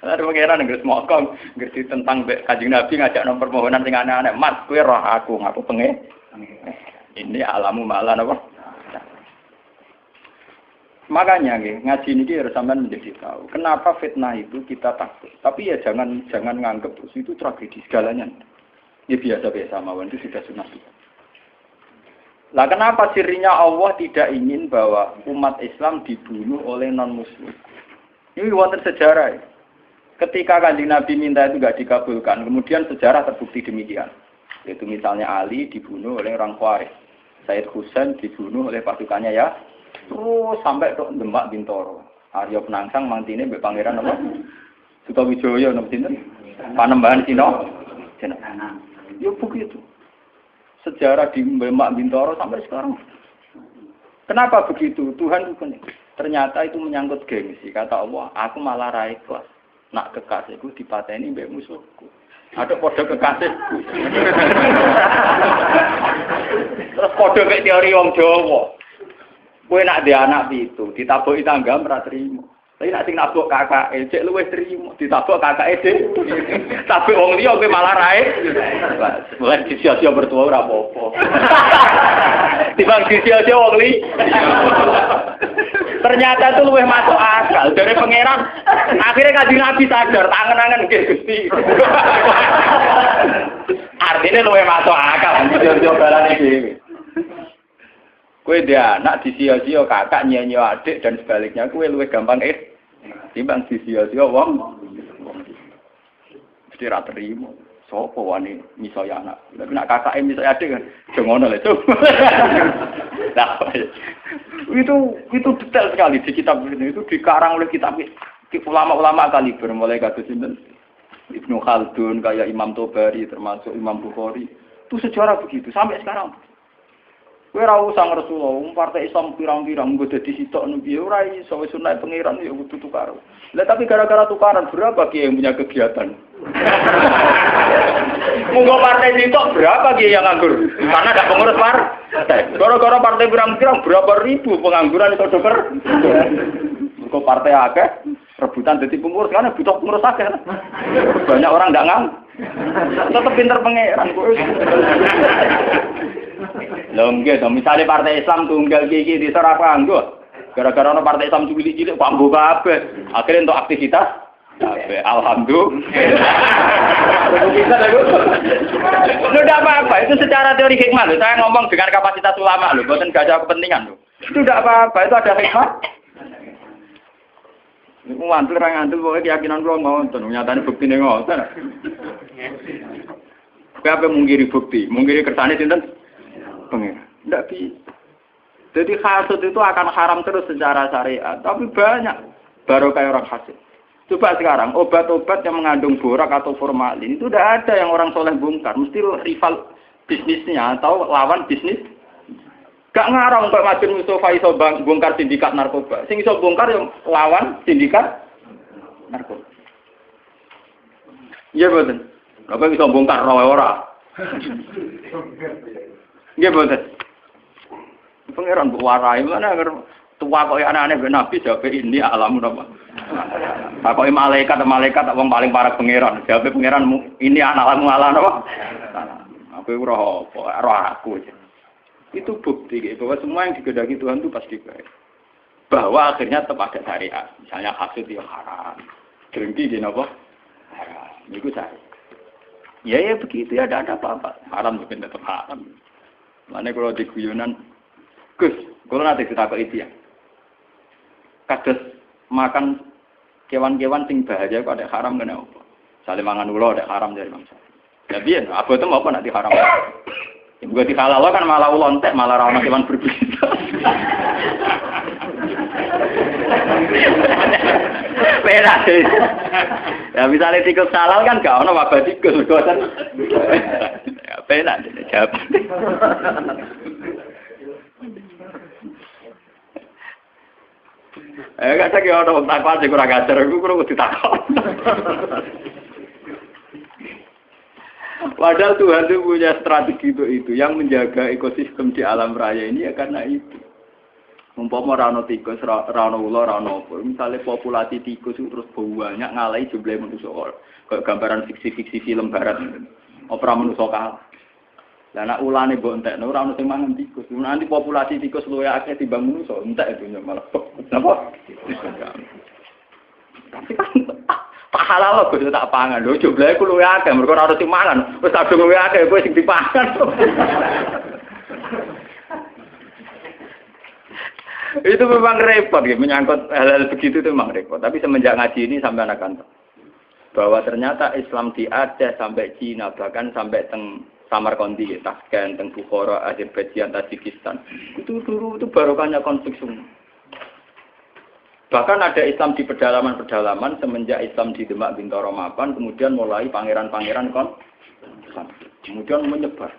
Ada pengiran yang mokong, ngerti tentang Kanjeng Nabi ngajak nomor permohonan sing aneh-aneh. Mas, kowe roh aku, ngaku pengen. Ini alamu malah apa? Makanya ngaji ini harus sampean menjadi tahu. Kenapa fitnah itu kita takut. Tapi ya jangan nganggep terus itu tragedi segalanya. Ya biasa-biasa mawon itu sudah sunah. Lah kenapa sirinya Allah tidak ingin bahwa umat Islam dibunuh oleh non-muslim? Ini wonten sejarah. Ketika Kanjeng Nabi minta itu tidak dikabulkan, kemudian sejarah terbukti demikian. Yaitu misalnya Ali dibunuh oleh orang Khawarij, Said Husain dibunuh oleh pasukannya ya, terus sampai ke Demak Bintoro. Arya Penangsang mantine mbek pangeran apa? Sutawijaya napa sinten? Panembahan Cina. Ya begitu. Sejarah di Demak Bintoro sampai sekarang. Kenapa begitu? Tuhan itu ternyata itu menyangkut gengsi. Kata Allah, aku malah ra ikhlas. Nak kekasihku dipateni mbek musuhku. Ada kode kekasihku. Terus kode kayak teori wong Jawa. Kowe nak di anak itu ditaboki tangga ora trimo. Tapi nak sing nabok kakake cek luwih trimo, ditabok kakake dhewe. Tapi wong liya kowe malah rae. Bukan sia-sia bertua ora apa-apa. Timbang sia-sia wong liya. Ternyata itu luwih masuk akal dari pangeran. Akhirnya Kanjeng Nabi sadar, tangan-tangan nggih Gusti. Artinya luwih masuk akal sia-sia balane dhewe. Kowe dia anak disia-sia kakak nyanyi adik dan sebaliknya kowe luwih gampang timbang disia-sia wong. Mesti ra terima. Sopo wani misaya anak. Tapi nak kakake misaya adik kan jo ngono lho, Cuk. Nah, itu detail sekali di kitab ini. Itu dikarang oleh kitab ulama-ulama kaliber mulai kados sinten Ibnu Khaldun kayak Imam Tobari termasuk Imam Bukhari. Itu sejarah begitu sampai sekarang. Kowe ora usah Rasulullah, partai Islam pirang-pirang nggo dadi sitok piye ora iso wis sunah pangeran ya kudu tukar. Lah tapi gara-gara tukaran berapa kiai yang punya kegiatan? Monggo partai sitok berapa kiai yang nganggur? Karena ada pengurus partai. Gara-gara partai pirang-pirang berapa ribu pengangguran itu dokter. Monggo partai akeh rebutan dadi pengurus karena butuh pengurus akeh. Banyak orang ndak ngang. Tetep pinter pangeran kowe. Lho nggih to, misale partai Islam tunggal iki di ora kanggo. Gara-gara ana partai Islam cilik-cilik kok ambo kabeh. Akhire untuk aktivitas kabeh. Alhamdulillah. Bisa lho. Lu ndak apa-apa, itu secara teori hikmah lho. Saya ngomong dengan kapasitas ulama lho, boten gak ada kepentingan lho. Itu ndak apa-apa, itu ada hikmah. Niku mantul ra ngandel pokoke keyakinan kula ngoten, nyatane buktine ngoten. Kabeh mungkiri bukti, mungkiri kersane sinten? Pengen. Ndak bisa. Jadi hasud itu akan haram terus secara syariat, tapi banyak baru kayak orang hasud. Coba sekarang obat-obat yang mengandung borak atau formalin itu tidak ada yang orang soleh bongkar, mesti rival bisnisnya atau lawan bisnis. Gak ngarang kok Madun Mustafa iso bongkar sindikat narkoba. Sing iso bongkar yang lawan sindikat narkoba. Iya betul. Apa iso bongkar ora? Iya betul. Pengiran bu warai mana tua kok aneh-aneh ben nabi jawab ini alam apa. Kok malaikat wong paling parah pengiran. Jawab pengiran ini alam apa? Aku ora apa, ora aku. Itu bukti bahwa semua yang digedaki Tuhan itu pasti baik. Bahwa akhirnya tetap ada syariat. Misalnya hasud itu haram. Drengki di apa? Haram. Itu syariat. Ya begitu ya ada apa-apa. Haram juga tetap haram. Mana kalau di guyonan Gus, kalau nanti kita kok itu ya. Kados makan kewan-kewan sing bahaya kok ada haram kena apa? Sale mangan ulo ada haram dari bangsa. Ya biyen, apa itu mau apa nanti haram. Ibu di halal kan malah ulo entek, malah ra ono kewan berbisa. Beda sih. Ya misalnya tikus halal kan gak ono wabah tikus kan. Ya beda jawab. Gak ada yang orang takwa sih kurang ajar, aku kurang ditakut. Padahal Tuhan itu punya strategi itu yang menjaga ekosistem di alam raya ini ya karena itu. Umpama rano tikus, rano ular, rano apa. Misalnya populasi tikus itu terus banyak ngalahi jumlah manusia. Kayak gambaran fiksi-fiksi film barat. Opera manusia kalah. Lah nek ulane mbok entekno ora ono sing mangan tikus. Nanti populasi tikus luwih akeh timbang manusa, entek itu malah. Napa? Tapi kan tak halal kok tak pangan. Lho jumlahe ku luwih akeh, mergo ora ono sing mangan. Wis kadung luwih akeh kowe sing dipangan. Itu memang repot ya, menyangkut hal-hal begitu itu memang repot. Tapi semenjak ngaji ini sampai anak tahu bahwa ternyata Islam di Aceh sampai Cina bahkan sampai Samarkandi, Tashkent, Bukhara, Azerbaijan, Tajikistan. Itu dulu itu barokahnya konflik semua. Bahkan ada Islam di pedalaman-pedalaman semenjak Islam di Demak Bintoro Mapan, kemudian mulai pangeran-pangeran kemudian menyebar.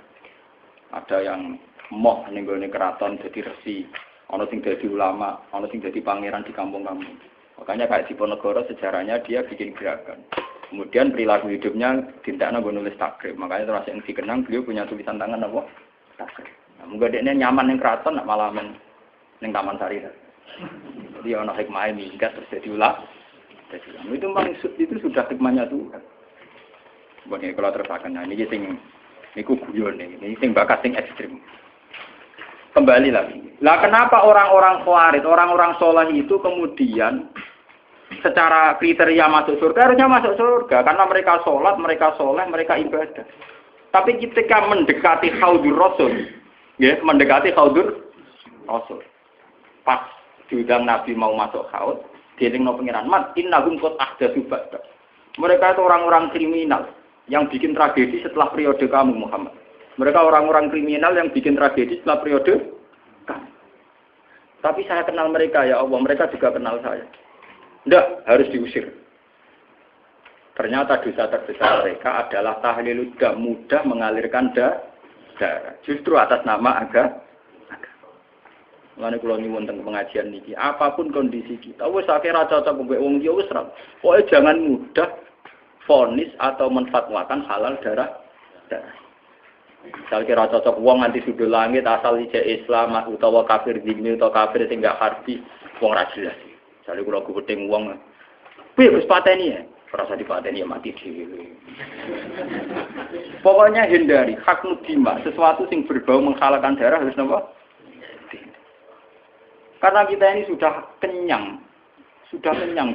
Ada yang moh nenggone keraton jadi resi, ana sing dadi ulama, ana sing dadi pangeran di kampung-kampung. Makanya kayak di Diponegoro sejarahnya dia bikin gerakan. Kemudian perilaku hidupnya tintaknya gue nulis takrib. Makanya terus yang dikenang beliau punya tulisan tangan apa? Takrib. Nah, mungkin dia nyaman yang keraton, nak malah yang Taman Sari. Jadi orang hikmah ini enggak terus jadi ulah. Itu memang itu sudah hikmahnya Tuhan. Buat kalau terpakai, nah ini guyon ini sing bakat sing ekstrim. Kembali lagi. Lah kenapa orang-orang khawarij, orang-orang soleh itu kemudian secara kriteria masuk surga harusnya masuk surga karena mereka sholat, mereka soleh, mereka ibadah. Tapi ketika mendekati Haudur Rasul, ya mendekati Haudur Rasul, pas diundang Nabi mau masuk haud, dielingno pengiran mat innahum qad ahdatsu ba'da. Mereka itu orang-orang kriminal yang bikin tragedi setelah periode kamu Muhammad. Mereka orang-orang kriminal yang bikin tragedi setelah periode kamu. Tapi saya kenal mereka ya Allah, mereka juga kenal saya. Tidak, harus diusir. Ternyata dosa terbesar mereka adalah tahlilud dam, mudah mengalirkan darah. Justru atas nama agama. Mulane kula nyuwun teng pengajian niki, apapun kondisi kita, wis akeh ra cocok mbek wong iki wis ra. Pokoke jangan mudah vonis atau menfatwakan halal darah. Misal kira cocok wong nganti sudul langit asal ijek Islam utawa kafir dini utawa kafir sing gak harbi wong ra jelas. Jare kula gedeng wong. Piye wis pateni ya? Rasa dipateni ya mati dhewe. Pokoknya hindari hak mudima, sesuatu yang berbau menghalalkan darah harus napa? Karena kita ini sudah kenyang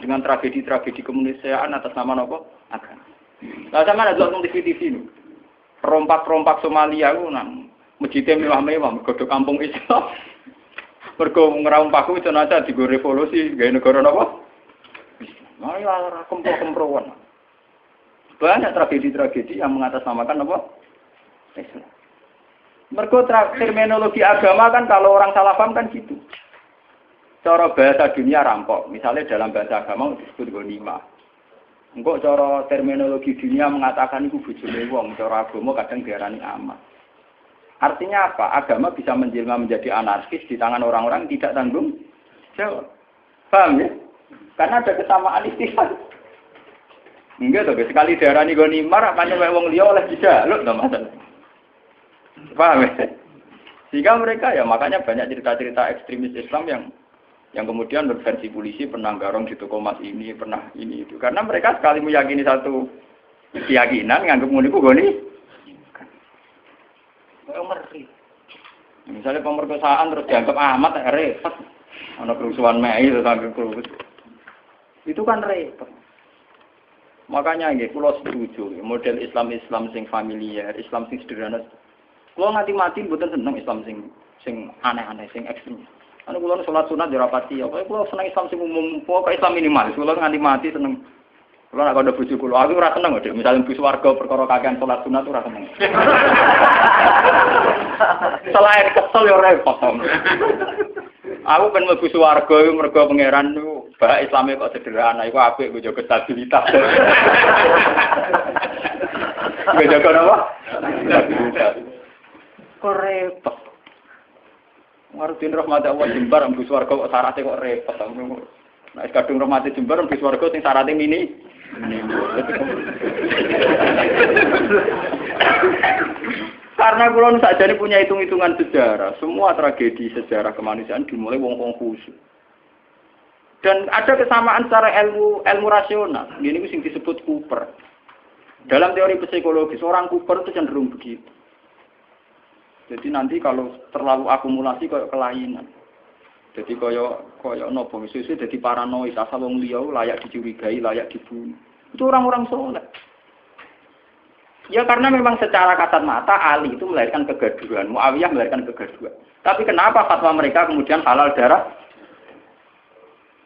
dengan tragedi-tragedi kemanusiaan atas nama napa? Agama. Lah sama ada delok TV nu. Perompak-perompak Somalia ku nang masjid mewah-mewah mergo kampung Islam. Mergo ngerompakku itu aja digo revolusi gawe negara napa? Mari ora kempro-kemproan. Banyak tragedi-tragedi yang mengatasnamakan apa? Islam. Mergo terminologi agama kan kalau orang salah paham kan gitu. Cara bahasa dunia rampok, misalnya dalam bahasa agama disebut ghanimah. Engko cara terminologi dunia mengatakan itu bojone wong, cara agama kadang diarani aman. Artinya apa? Agama bisa menjelma menjadi anarkis di tangan orang-orang yang tidak tanggung jawab. Paham ya? Karena ada kesamaan istilah. Enggak toh, sekali diarani ghanimah makanya wong liya oleh dijaluk to Mas. Paham ya? Sehingga mereka ya makanya banyak cerita-cerita ekstremis Islam yang kemudian berversi polisi pernah garong di toko emas ini, pernah ini itu. Karena mereka sekali meyakini satu keyakinan, nganggep ngono iku goni. Ngeri. Misalnya pemerkosaan terus dianggap amat repot. Ana kerusuhan Mei terus anggap kerusuhan. Itu kan repot. Makanya nggih kula setuju model Islam sing familiar, Islam sing sederhana. Kula nganti mati mboten seneng Islam sing aneh-aneh, sing ekstrem. Anu kula salat sunat yo rapati, apa kula seneng Islam sing umum, kok Islam minimalis. Kula nganti mati seneng. Kula nek kandha bojo kula, aku ora seneng kok, misale bus warga perkara kakean salat sunat ora seneng. Selain kesel yo repot. Aku ben mlebu swarga iku mergo pangeran niku bah Islame kok sederhana, iku apik kok jaga stabilitas. Kok jaga apa? Kok repot. Ngarepin rahmat Allah jembar mlebu swarga kok syaratnya kok repot. Nek kadung rahmat jembar mlebu swarga sing syaratnya mini. Karena kula sakjane punya hitung-hitungan sejarah, semua tragedi sejarah kemanusiaan dimulai wong-wong khusyuk. Dan ada kesamaan secara ilmu rasional. Ini sing disebut Cooper. Dalam teori psikologis, orang Cooper itu cenderung begitu. Jadi nanti kalau terlalu akumulasi kayak kelainan. Jadi kayak nopo misalnya jadi paranoid, asal wong liya layak dicurigai, layak dibunuh. Itu orang-orang soleh. Ya karena memang secara kasat mata Ali itu melahirkan kegaduhan, Muawiyah melahirkan kegaduhan. Tapi kenapa fatwa mereka kemudian halal darah?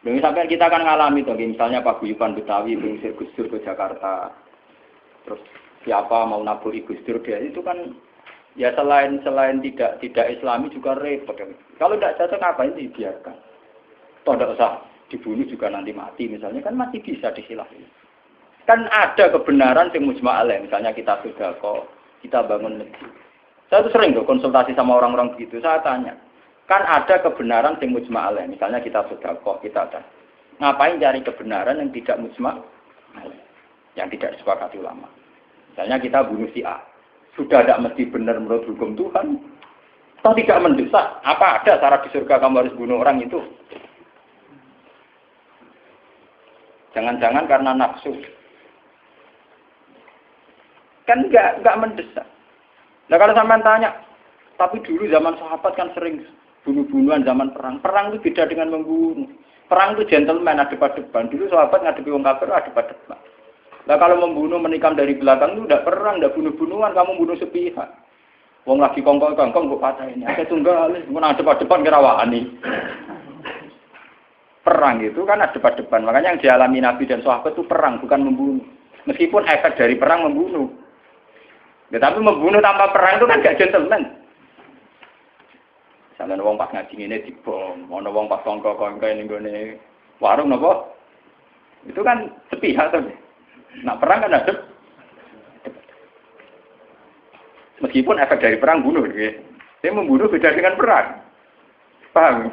Dan sampai kita akan ngalami tuh, misalnya Pak Guyuban Betawi mengusir Gus Dur ke Jakarta. Terus siapa mau naburi Gus Dur dia itu kan ya selain tidak Islami juga repot. Kalau tidak cocok ngapain dibiarkan? Toh tidak usah dibunuh juga nanti mati misalnya kan masih bisa disilahin. Kan ada kebenaran yang mujma' alaih, misalnya kita sedekah, kita bangun masjid. Saya tuh sering loh konsultasi sama orang-orang begitu, saya tanya, kan ada kebenaran yang mujma' alaih, misalnya kita sedekah, kita ada. Ngapain cari kebenaran yang tidak mujma' alaih, yang tidak disepakati ulama. Misalnya kita bunuh si A, sudah tidak mesti benar menurut hukum Tuhan, toh tidak mendesak, apa ada syarat di surga kamu harus bunuh orang itu? Jangan-jangan karena nafsu. Kan enggak mendesak. Nah kalau sampean tanya, tapi dulu zaman sahabat kan sering bunuh-bunuhan zaman perang. Perang itu beda dengan membunuh. Perang itu gentleman, ada depan. Dulu sahabat ngadepi wong kafir ada depan. Nah kalau membunuh menikam dari belakang itu udah perang, udah bunuh-bunuhan, kamu bunuh sepihak. Wong lagi kongkong kok patahin. Ada tunggal, mun ada depan kira wani. Perang itu kan ada depan. Makanya yang dialami Nabi dan sahabat itu perang, bukan membunuh. Meskipun efek dari perang membunuh. Ya, tapi membunuh tanpa perang itu kan gak gentleman. Misalnya wong pas ngaji ini dibom, ana wong pas kongko-kongko ning gone warung napa? Itu kan sepihak to. Nah, perang kan ada. Meskipun efek dari perang bunuh gitu. Dia membunuh beda dengan perang. Paham?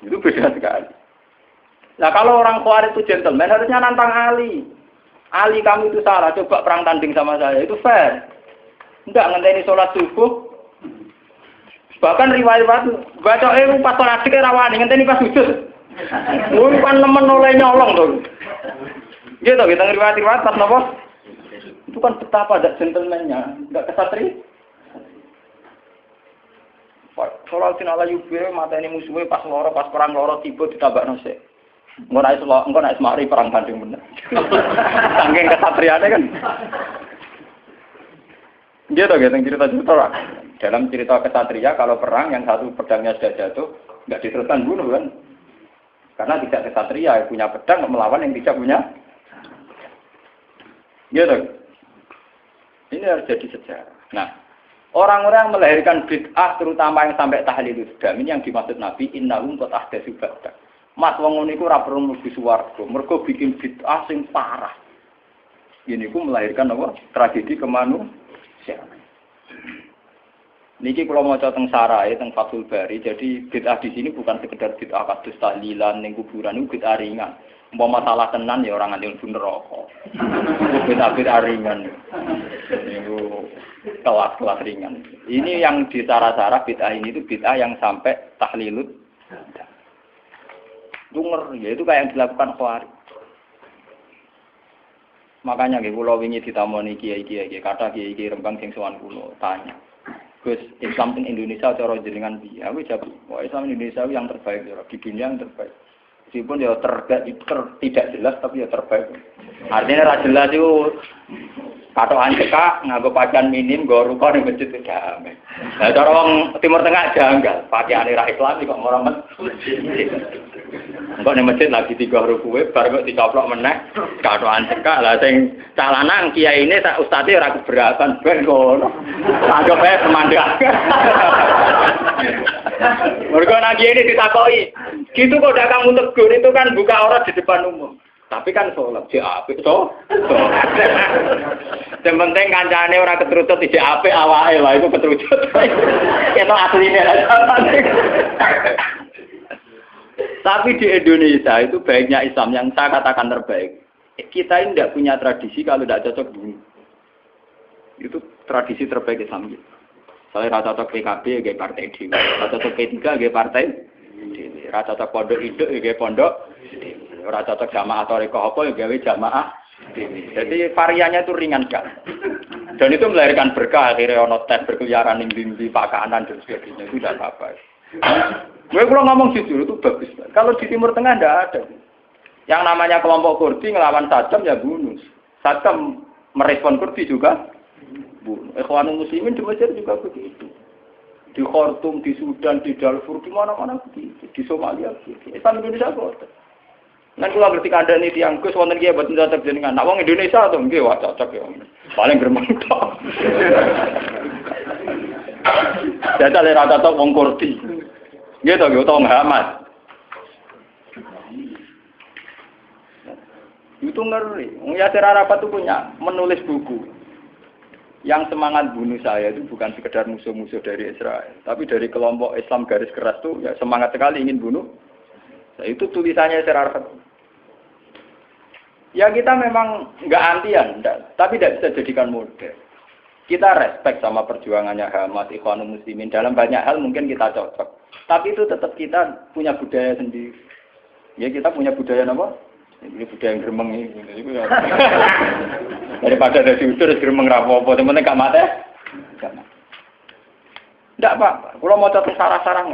Itu beda sekali. Nah, kalau orang Khawarij itu gentleman harusnya nantang Ali. Ali kamu itu salah, coba perang tanding sama saya, itu fair. Enggak ngenteni sholat subuh. Bahkan riwayat baca pas sholat dikira rawani, ngenteni pas sujud. Kan nemen oleh nyolong tuh. Gitu, kita riwayat-riwayat pas nopo. Itu kan betapa ada gentleman-nya, enggak kesatria. Salatin ala yubir mata ini musuhnya pas loro, pas perang loro tiba ditabak nose. Engko naik semari perang banding bener. Saking kesatriane kan. Gitu cerita-cerita lah. Dalam cerita kesatria kalau perang yang satu pedangnya sudah jatuh, nggak diteruskan bunuh kan? Karena tidak kesatria punya pedang melawan yang tidak punya. Gitu. Ini harus jadi sejarah. Nah, orang-orang yang melahirkan bid'ah terutama yang sampai tahlilul dam ini yang dimaksud Nabi innahum qad ahdatsu ba'da. Mas wong ngono iku ora perlu mlebu swarga, mergo bikin bid'ah sing parah. Ini ku melahirkan apa? Tragedi kemanusiaan. Niki kula maca teng Sarai teng Fathul Bari, jadi bid'ah di sini bukan sekedar bid'ah kados tahlilan ning kuburan, itu bid'ah ringan. Umpama masalah tenan ya orang nganti mlebu neraka. Bid'ah ringan. Niku kelas-kelas ringan. Ini yang di cara-cara bid'ah ini itu bid'ah yang sampai tahlilut. Itu ya itu kayak yang dilakukan Khawarij. Makanya nggih kula wingi ditamoni kiai-kiai, kata kiai Rembang sing sowan kula tanya. Gus, Islam di Indonesia cara jenengan piye? Aku jawab, wah Islam Indonesia yang terbaik ya, di dunia yang terbaik. Meskipun ya tidak jelas tapi ya terbaik. Artinya ra jelas itu patokan cekak nganggo pakaian minim nggo rupa ning masjid damai. Lah cara wong Timur Tengah janggal, pakaiane ra Islam kok ora masjid. Engko ning masjid lagi 3 rukuwe bar kok dicoplok meneh patokan cekak. Lah sing calanang kiyaine sak ustaze ora keberatan ben ngono. Anggap ae pemandangan. Mergo nang kiai ini ditakoki, gitu kok ndak kamu tegur itu kan buka aurat di depan umum. Tapi kan sholat si apik to. Yang penting kancane ora ketrucut di apik awake lah itu ketrucut. Itu asline lah. Tapi di Indonesia itu baiknya Islam yang saya katakan terbaik. Kita ini tidak punya tradisi kalau tidak cocok bunuh. Itu tradisi terbaik Islam gitu. Saya rata cocok PKB kayak partai Dewi, rata cocok P3 kayak partai Dewi, rata cocok pondok hidup kayak pondok Dewi, rata cocok jamaah atau rekohopo kayak jamaah Dewi. Jadi variannya itu ringan kan. Dan itu melahirkan berkah, akhirnya ono tes berkeliaran di pakanan dan sebagainya itu tidak apa-apa. Gue kalau ngomong jujur itu bagus. Kalau di Timur Tengah tidak ada. Yang namanya kelompok Kurdi ngelawan Saddam ya bunuh. Saddam merespon Kurdi juga. Ikhwanul Muslimin di Mesir juga begitu. Di Khartoum, di Sudan, di Darfur, di mana-mana begitu. Di Somalia begitu. Islam Indonesia kok. Nan kula ngerti kandhane tiyang Gus wonten kiye boten cocok jenengan. Nek wong Indonesia to nggih wah cocok ya. Paling gremeng tok. Jajal ora cocok wong Kurdi. Nggih to nggih utawa Muhammad. Itu ngeri. Wong Yasir Arafat itu punya menulis buku. Yang semangat bunuh saya itu bukan sekedar musuh-musuh dari Israel, tapi dari kelompok Islam garis keras itu ya semangat sekali ingin bunuh. Nah, itu tulisannya Arafat. Ya kita memang nggak antian, tapi tidak bisa jadikan model. Kita respect sama perjuangannya Hamas, Ikhwanul Muslimin dalam banyak hal mungkin kita cocok, tapi itu tetap kita punya budaya sendiri. Ya kita punya budaya apa? Ini budaya yang gremeng ini. Daripada ada diudur gremeng rapopo, temen-temen gak mati. Tidak apa-apa. Kalau mau catat sarah-sarah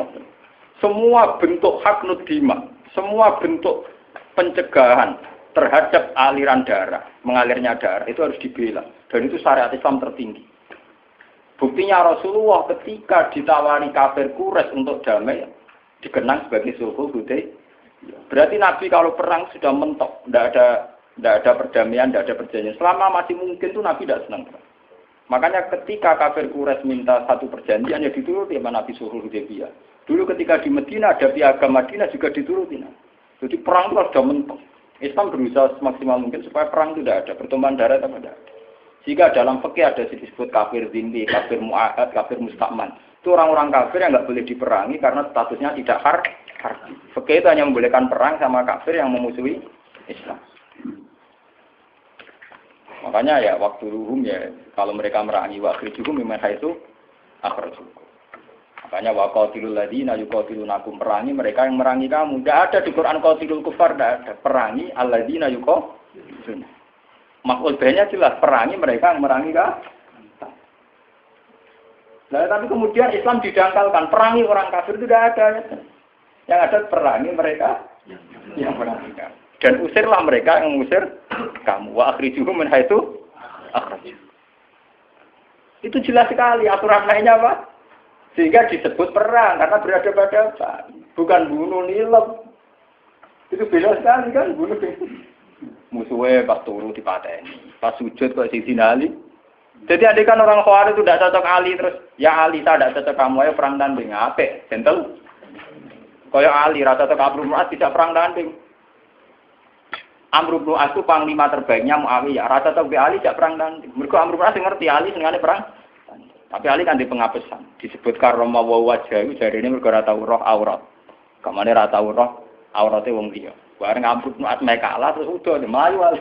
semua bentuk hak nudima, semua bentuk pencegahan terhadap aliran darah, mengalirnya darah itu harus dibela. Dan itu syariat Islam tertinggi. Buktinya Rasulullah ketika ditawari kafir Quraisy untuk damai, dikenang sebagai sulhul Hudaybiyah. Berarti Nabi kalau perang sudah mentok, tidak ada perdamaian, tidak ada perjanjian. Selama masih mungkin tuh Nabi tidak senang perang. Makanya ketika kafir Quraisy minta satu perjanjian, ya dituruti sama Nabi Sulhul Hudaybiyah. Dulu ketika di Medina ada piagam Madinah juga dituruti. Jadi perang itu sudah mentok. Islam berusaha semaksimal mungkin supaya perang itu tidak ada, pertumpahan darah tidak ada. Jika dalam fikih ada disebut kafir zimmi, kafir mu'ahad, kafir musta'man. Itu orang-orang kafir yang nggak boleh diperangi karena statusnya tidak harbi. Fikih itu hanya membolehkan perang sama kafir yang memusuhi Islam. Makanya ya waktu ruhum ya kalau mereka merangi waktu juhum memang itu akhrajukum. Makanya waqatilul ladzina yuqatilunakum, perangi mereka yang merangi kamu. Tidak ada di Quran qatilul kufar, tidak ada. Perangi alladzina yuqatilun. Maf'ul bihnya jelas, perangi mereka yang merangi kamu. Nah, tapi kemudian Islam didangkalkan, perangi orang kafir itu tidak ada. Yang ada perangi mereka yang merangi kamu. Dan usirlah mereka yang mengusir kamu. Wa akhrijuhum min haitsu akhraju. Itu jelas sekali aturan lainnya apa? Sehingga disebut perang karena berhadapan-hadapan, bukan bunuh nilep. Itu beda sekali kan, bunuh musuhnya pas turu dipateni, pas sujud kok sing dinali. Jadi adekan orang Khawarij itu tidak cocok Ali terus, ya Ali saya tidak cocok kamu ayo perang tanding, apik, gentle. Kaya Ali rasa cocok Amr bin As bisa perang tanding. Amr bin As itu panglima terbaiknya Muawiyah, rasa cocok Ali tidak perang tanding. Mergo Amr bin As ngerti Ali senengane perang. Tapi Ali kan di pengapesan, disebut karoma wa wajah itu jarine mergo ora tau roh aurat. Kamane ora tau roh aurate wong liya. Bareng Amr bin As mek kalah terus udah mlayu Ali.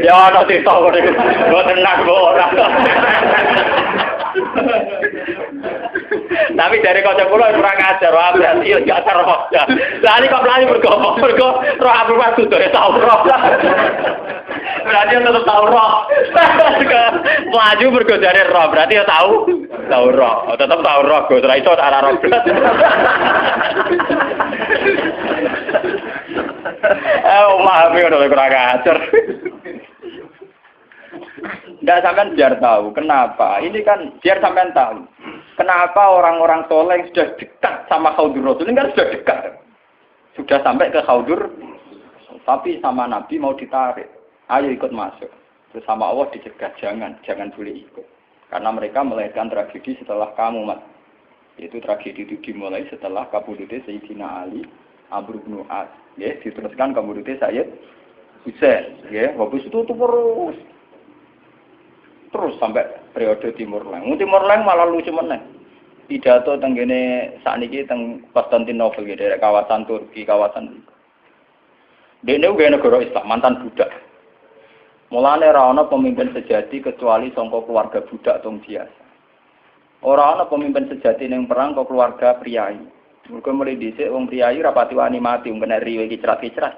Ya ana cerita kok niku. Mboten nak kok ora. Tapi dari kocok kula kurang ajar, wah berarti ya gak terus. Lah ini kok mlayu mergo roh Abdul Wahid sudah tau roh. Berarti tetap tahu roh. Maju mergo dari roh, berarti ya tahu roh. Tetap tahu roh, Gus. Ora iso ora roh. Memahami udah kurang ajar. Tidak sampean biar tahu kenapa. Ini kan biar sampean tahu kenapa orang-orang soleh yang sudah dekat sama Khaudur Rasul ini kan sudah dekat, sudah sampai ke Khaudur, tapi sama Nabi mau ditarik. Ayo ikut masuk. Terus sama Allah dicegah jangan boleh ikut. Karena mereka melahirkan tragedi setelah kamu, Mat. Yaitu tragedi itu dimulai setelah kabudute Sayyidina Ali, Amr bin As, ya, diteruskan kabudute Sayyid Husain, ya, habis itu terus sampai periode Timur Leng. Timur Leng malah lucu meneh. Pidato teng kene sakniki teng Konstantinopel gitu, dari kawasan Turki, kawasan dene uga negara Islam, mantan budak. Mulane ora ana pemimpin sejati kecuali saka keluarga budak tong biasa. Ora ana pemimpin sejati ning perang kok keluarga priyayi. Mergo mulai dhisik wong priyayi rapati wani mati, wong kena riwe iki cerat-cerat.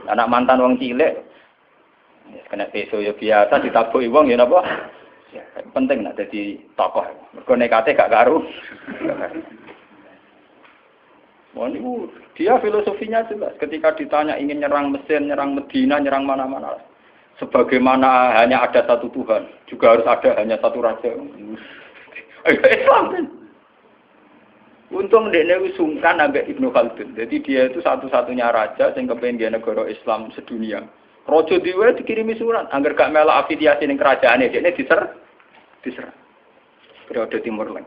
Anak mantan wong cilik kena peso ya biasa ditabuki wong ya napa? Ya, penting nek dadi tokoh. Mergo nekate gak karu. Wah, niku dia filosofinya jelas. Ketika ditanya ingin nyerang Mesir, nyerang Medina, nyerang mana-mana. Sebagaimana hanya ada satu Tuhan, juga harus ada hanya satu raja. Islam kan. Untung dekne wis sungkan ambek Ibnu Khaldun. Jadi dia itu satu-satunya raja sing kepengin negara Islam sedunia. Raja dhewe dikirimi surat, angger gak melok afiliasi ning kerajaane, dekne diserang. Periode Timur Leng.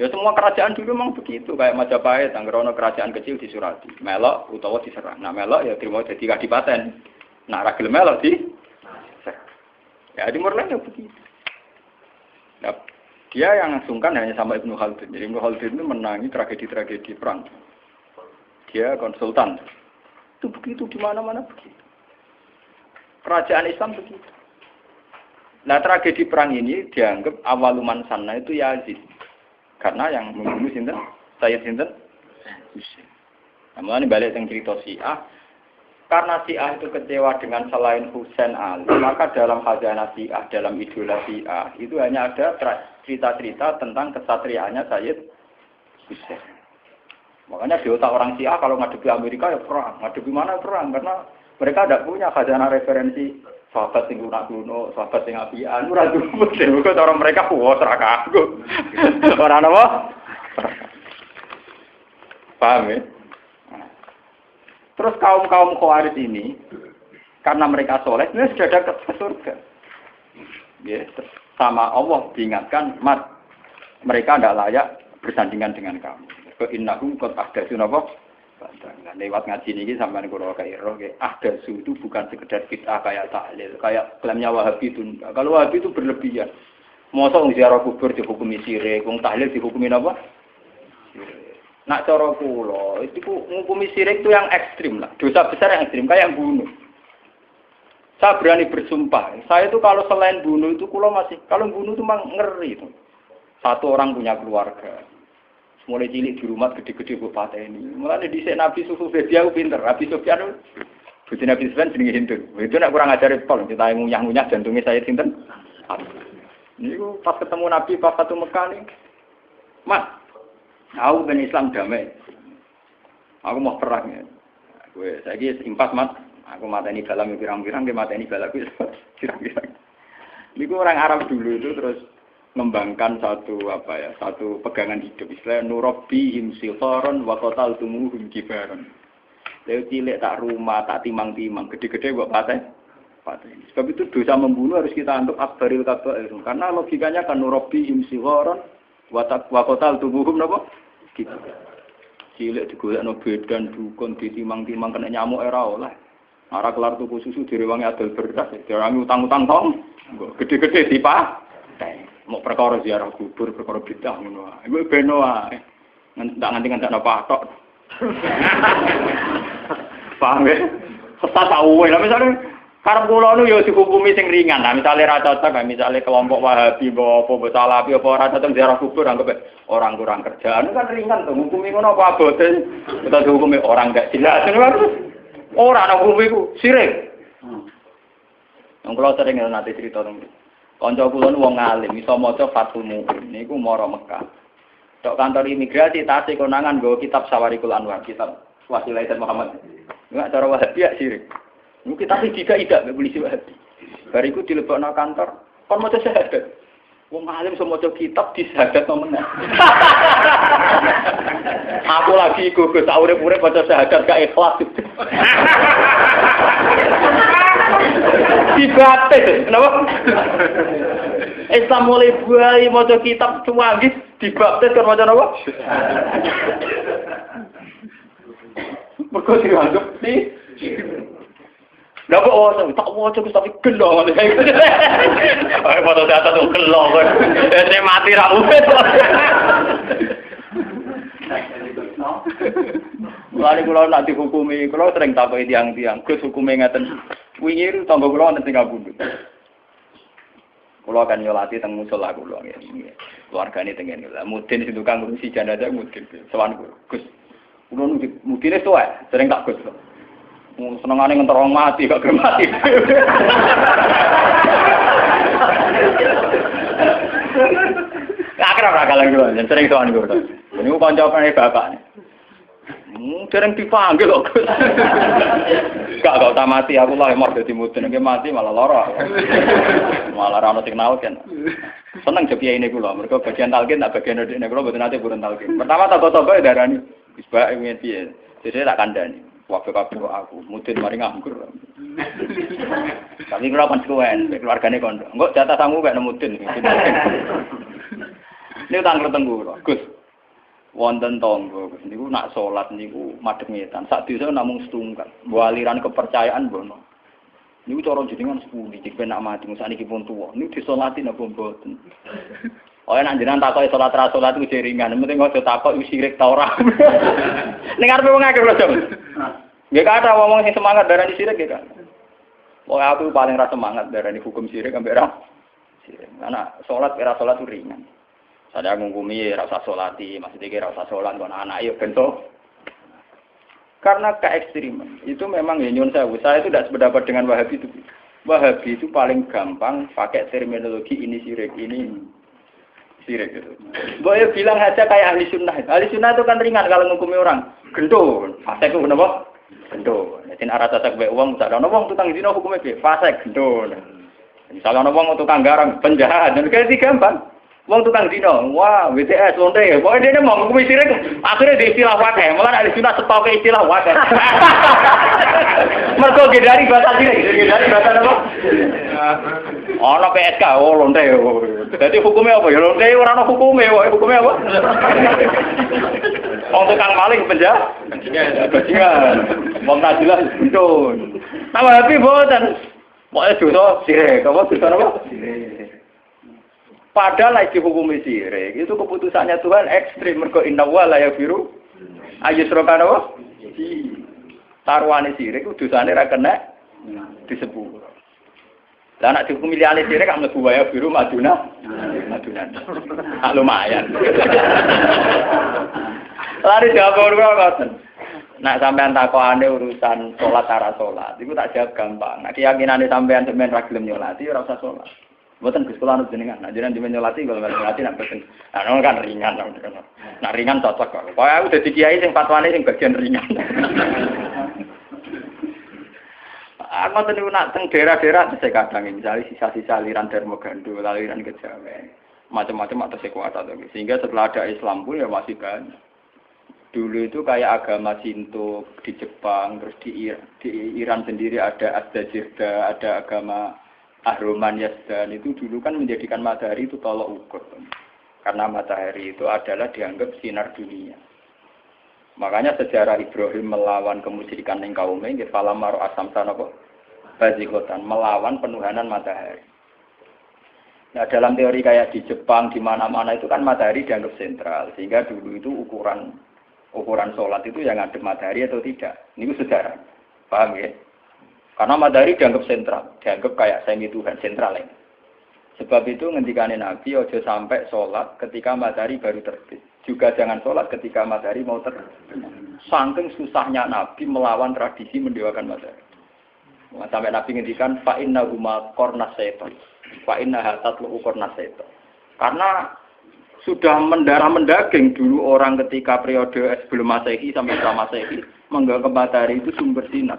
Ya semua kerajaan dulu memang begitu, kayak Majapahit, angger ana kerajaan kecil disurati, melok utawa diserang. Nah melok ya terima dadi kadipaten. Nah ra gelem melok di ya Timur Leng ya begitu. Nah, dia yang sungkan hanya sama Ibnu Khaldun. Jadi Ibnu Khaldun itu menangi tragedi-tragedi perang. Dia konsultan. Itu begitu di mana-mana begitu. Kerajaan Islam begitu. Nah tragedi perang ini dianggap awaluman sana itu Yazid. Karena yang membunuh sinten? Sayyid sinten? Husain. Nah, ini balik yang cerita Syiah. Karena Syiah itu kecewa dengan selain Husain Ali, maka dalam khazanah Syiah, dalam idola Syiah, itu hanya ada cerita-cerita tentang kesatriaannya Sayyid Husain. Makanya di otak orang Syiah kalau ngadepi Amerika ya perang, ngadepi mana perang, karena mereka tidak punya khazanah referensi sahabat sing lunak kuno, sahabat sing apian, ora duwe dhewe cara mereka puas ra kanggo. Ora napa? Paham ya? Terus kaum-kaum Khawarij ini karena mereka soleh, ini sudah dekat ke surga. Ya, sama Allah diingatkan, mat, mereka tidak layak bersandingan dengan kamu. Ke innahum qad ahdatsu napa? Lewat ngaji ini sampai kula kairo, ahdatsu itu bukan sekedar bid'ah kayak tahlil, kayak klaimnya Wahabi itu. Kalau Wahabi itu berlebihan. Mosok ziarah kubur dihukumi syirik, wong tahlil dihukumi apa? Nak cara kula, itu ngukumi syirik itu yang ekstrim lah. Dosa besar yang ekstrim, kayak yang bunuh. Saya berani bersumpah. Saya itu kalau selain bunuh itu kalau bunuh itu memang ngeri itu. Satu orang punya keluarga. Mulai cilik di rumah gede-gede buat pateni. Mulai di Nabi Susu dia pinter. Nabi Sufyan Bujine Nabi Sufyan jenenge Hindu. Itu nak kurang ajar pol, kita ngunyah-ngunyah jantungnya saya sinten. Niku pas ketemu Nabi pas satu Mekah nih. Mas, aku ben Islam damai. Aku mau perang ya. Gue saiki impas Mas. Aku mateni dalam pirang-pirang, dia mateni balaku pirang-pirang. Niku orang Arab dulu itu terus mengembangkan satu pegangan hidup. Istilah nurabbihim sigharan wa qataltumuhum kibaran. Lewat cilik tak rumah, tak timang-timang, gede-gede buat pateni. Sebab itu dosa membunuh harus kita anggap akbaril kabair. Karena logikanya kan nurabbihim sigharan wa qataltumuhum napa? Cilik digolekno bedan dukun ditimang-timang kena nyamuk era oleh. Ora kelar tuku susu direwangi adol beras, direwangi utang-utang tong. Gede-gede dipah. Mau perkara ziarah kubur, perkara bidah ngono wae. Iku beno wae. Nganti-nganti patok. Paham ya? Sesat aweh. Lah misale karep kula nu ya dihukumi sing ringan. Lah misale ra cocok, misale kelompok Wahabi apa Salafi apa ora cocok ziarah kubur anggap orang kurang kerjaan kan ringan to. Hukumi ngono apa abote? Kita dihukumi orang gak jelas. Ora ana hukum iku sirik. Wong kula sering nanti cerita teng. Kanca kula wong alim iso maca Fathul Mu'in niku mara Mekah. Tok kantor imigrasi tasih konangan nggo kitab Sawarikul Anwar, kitab Wasilah Said Muhammad. Enggak cara Wahabi ya sirik. Niku kitab iki tidak polisi Wahabi. Bariku dilebokno kantor, kon maca syahadat. Wong alim iso maca kitab disyahadat meneh. Aku lagi gugus tak urip-urip maca syahadat gak ikhlas. Dibaptis, kenapa? Islam mulai buai maca kitab cuwangis dibaptis kan maca napa? Mergo dianggap sih. Lah kok tak waca tapi gelo. Ayo foto data tuh gelo kan. Ene mati ra urip. Mulane kula nak dihukumi, kula sering takoki tiang-tiang, Gus hukume ngaten. Wingi tangga kula wonten teng Kabundut. Kula kan nyolati teng musala kula nggih. Keluargane teng ngene. Lah mudin sing tukang ngurusi jenazah mudin. Sowan Gus. Kula mudine tuwa, sering tak Gus. Senengane ngenterong mati gak gelem mati. Akhirnya rakalan kula, sering sowan kula. Niku kancane bapak. Sering dipanggil kok. Gak usah mati aku lah mau dadi mudin nek mati malah lara. Malah ra ono sing naut kan. Seneng jepiye ini kula, mergo bagian talqin tak bagian ndekne kula mboten nate purun talqin. Pertama tokoh-tokoh darani wis bae ngene piye. Dene tak kandhani. Kabeh aku mudin mari nganggur. Tapi kula kan suwen, keluargane kondo. Engko jatah sangu kek mudin. Ini tanggal tenggu, Gus. Wonten tangga, Gus. Niku nak salat niku madhep ngetan. Sak desa namung setunggal. Mbok aliran kepercayaan mbono. Niku cara jenengan sepuni, jek penak mati sakniki pun tuwa. Niku disolati napa mboten? Oh nek jenengan takoki salat ra salat iku ringan, penting aja takok iku sirik ta ora. Ning arepe wong akeh lho, Jom. Nggih kata ngomong sing semangat darani sirik nggih kan. Wong aku paling ra semangat darani hukum sirik ambek ra sirik. Karena salat ora salat ringan. Saya ngukumi ra usah salati, maksudnya kira ra usah salat kon anak yo bento. Karena keekstriman itu memang ya nyun sewu. Saya itu tidak sependapat dengan Wahabi itu. Wahabi itu paling gampang pakai terminologi ini sirik, ini sirik gitu. Boleh bilang aja kayak ahli sunnah. Ahli sunnah itu kan ringan kalau ngukumi orang. Gendo, fasik itu kenapa? Gendo. Jadi arah tasak baik uang, misalnya uang tukang zina hukumnya fasik gendo. Misalnya uang tukang garang penjahat, dan kayak itu gampang. Wong tukang dino, wah, WTS, lonte, pokoknya dia mau ngukumi sirik, akhirnya di istilah wadah, malah ada sunnah setok ke istilah wadah. Mereka dari bahasa sirik, dari bahasa apa? Oh, no PSK, oh lonte, jadi hukumnya apa? Ya lonte, orang hukumnya, hukumnya apa? Wong tukang maling penjahat, bajingan, wong tak jelas, betul. Nama Habib boten, pokoknya dosa sirik, apa dosa apa? Padahal lagi dihukumi sirik, itu keputusannya Tuhan ekstrim. Mergo inna wa la yaghfiru ayyushraka wa taruhane sirik dosane ra kena disebut. Lah anak dihukum milihane dhewe kan mlebu wae biru Maduna. Lumayan. Lari jawab ora ngoten. Nak sampean takokane urusan salat cara salat, iku tak jawab gampang. Nek keyakinane sampean semen ra gelem nyolati ora usah salat. Mboten Gus kula jenengan, nek jenengan dimen nyolati kalau nyolati nak boten. Nah, kan ringan. Nak ringan cocok kok. Kok aku dadi kiai sing fatwane sing bagian ringan. Aku tadi nak teng daerah-daerah saya kadang misalnya sisa-sisa aliran Dharma Gandho, aliran Kejawen, macam-macam atau sekuat atau sehingga setelah ada Islam pun ya masih banyak. Dulu itu kayak agama Shinto di Jepang, terus di Iran sendiri ada Asdajirda, ada agama Ahroman Yazdan, itu dulu kan menjadikan matahari itu tolok ukur. Karena matahari itu adalah dianggap sinar dunia. Makanya sejarah Ibrahim melawan kemusyrikan yang kaumnya, falam maru asam sana kok bazikotan, melawan penuhanan matahari. Nah dalam teori kayak di Jepang, di mana-mana itu kan matahari dianggap sentral, sehingga dulu itu ukuran sholat itu yang ada matahari atau tidak. Ini sejarah, paham ya? Karena matahari dianggap sentral, dianggap kayak semi Tuhan sentral ya. Sebab itu ngendikane Nabi ojo sampai sholat ketika matahari baru terbit. Juga jangan sholat ketika matahari mau terbit. Saking susahnya Nabi melawan tradisi mendewakan matahari. Sampai Nabi ngendikan fa inna huma qarnas syaitan. Fa inna hatatlu qarnas syaitan. Karena sudah mendarah mendaging dulu orang ketika periode sebelum Masehi sampai setelah Masehi menganggap matahari itu sumber sinar,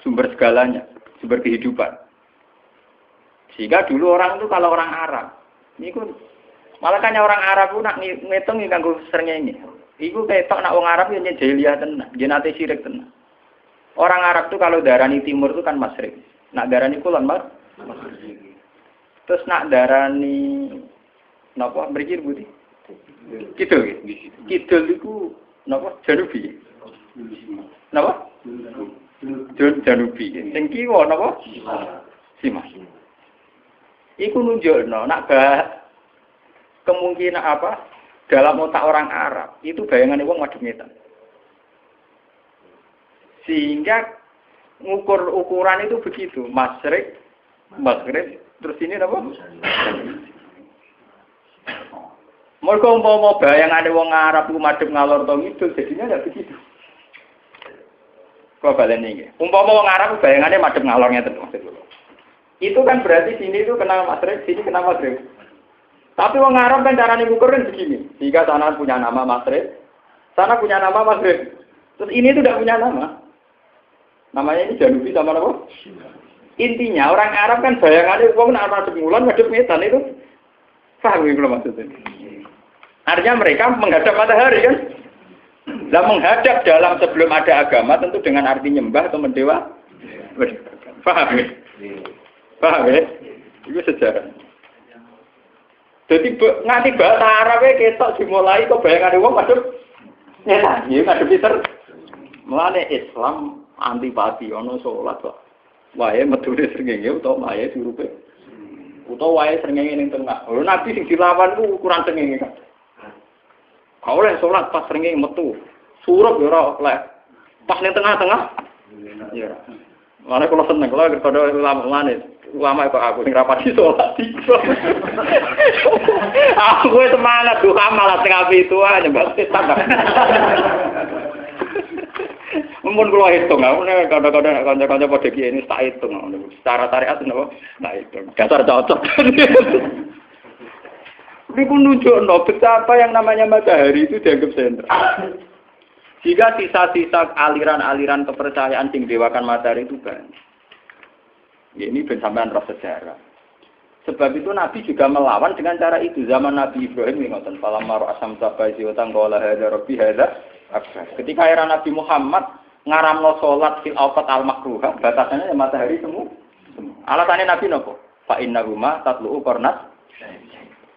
sumber segalanya, sumber kehidupan. Sehingga dulu orang itu kalau orang Arab, ini malah kan orang Arab itu nak ngitung ini kanggo srengenge. Iku ketok nak wong Arab yang jahiliyah tenan, jenate syirik tenan. Orang Arab itu kalau darani timur itu kan masyrik. Nak darani kulon mas. Terus nak darani napa mriki Budi? Kidul. Kidul iku napa janubi. Napa? Janubi. Sing kiwa napa? Simas. Iku nunjukno nak kemungkinan apa dalam otak orang Arab itu bayangannya wong madhep ngetan. Sehingga ukuran itu begitu, masyrik, maghrib, terus ini apa? Mergo umpama bayangane wong Arab ku madhep ngalor to ngidul jadinya ndak begitu. Kok baleni iki. Umpama wong Arab bayangane madhep ngalor ngeten maksud kula. Itu kan berarti sini itu kena maghrib, sini kena maghrib. Tapi wong Arab kan carane ngukur kan begini. Jika sana punya nama maghrib, sana punya nama maghrib. Terus ini itu tidak punya nama. Namanya ini Janubi sama apa? Intinya orang Arab kan bayangannya wong nek madhep ngulon madhep ngetan itu. Paham iki lho maksudnya. Artinya mereka menghadap matahari kan. Lah menghadap dalam sebelum ada agama tentu dengan arti nyembah atau mendewa. Paham ya? Paham ya? Itu sejarah. Jadi nganti bahasa Arabnya ketok dimulai kok bayangane wong madhep nyetan, ya madhep pinter. Mulane Islam antipati ana salat kok. Wae medune srengenge utawa wae dirupe. Utawa wae srengenge ning tengah. Lho Nabi sing dilawan ku ukuran srengenge kan. Kau oleh salat pas srengenge metu. Surup ya ora oleh. Pas ning tengah-tengah. Ya. Mane kula seneng kula kepada ulama kok aku sing rapati salat iki. Aku semangat duha malah tengah itu aja mbak setan. Mun kula hitung aku nek kadang-kadang kanca-kanca padha kiye ini tak hitung secara syariat napa tak hitung. Dasar cocok. Niku nunjukno betapa yang namanya matahari itu dianggap sentral. Jika sisa-sisa aliran-aliran kepercayaan sing dewakan matahari itu banyak. Ya, ini ben sampean roh sejarah. Sebab itu Nabi juga melawan dengan cara itu. Zaman Nabi Ibrahim ngoten, "Falamma ra'asam sabai wa qala hadza rabbi hadza akbar." Ketika era Nabi Muhammad ngaramno salat fil awqat al makruhah, batasannya matahari semua. Alasannya Nabi nopo? Fa innahuma tatlu'u qarnas.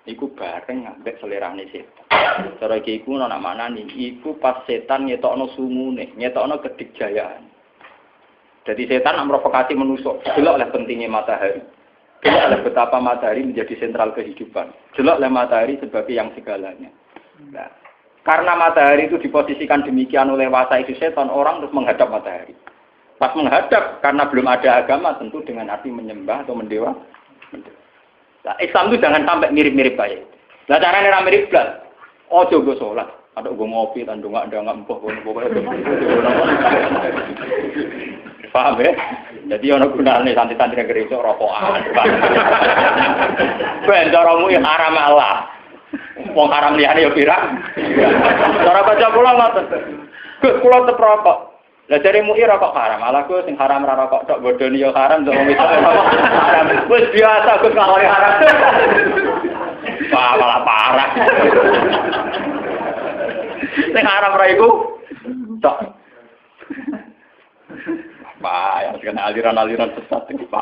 Iku bareng ambek selerane setan. Cara iki iku ana maknane iku pas setan ngetokno sumune, ngetokno kedikjayaan. Jadi setan memprovokasi manusia. Deloklah pentingnya matahari. Deloklah betapa matahari menjadi sentral kehidupan. Deloklah matahari sebagai yang segalanya. Nah, karena matahari itu diposisikan demikian oleh wasai setan, orang terus menghadap matahari. Pas menghadap karena belum ada agama tentu dengan arti menyembah atau mendewa. Nah, Islam itu jangan sampai mirip-mirip kayak itu. Lah caranya mirip blas. Ojo go salat, ada go ngopi dan ndongak empuk pokoknya. Paham ya? Jadi ana gunane santri-santri gereja rokokan. Ben caramu haram Allah. Wong haram liyane ya pirang. Cara baca kula ngoten. Gus kula tep rokok. Lah jare mu'i rokok haram. Ala Gus sing haram ra rokok tok bodoni ya haram to wong itu haram. Wis biasa Gus kalori haram. Malah parah. Sing haram ra iku tok. Pak, ya kena aliran-aliran sesat itu Pak.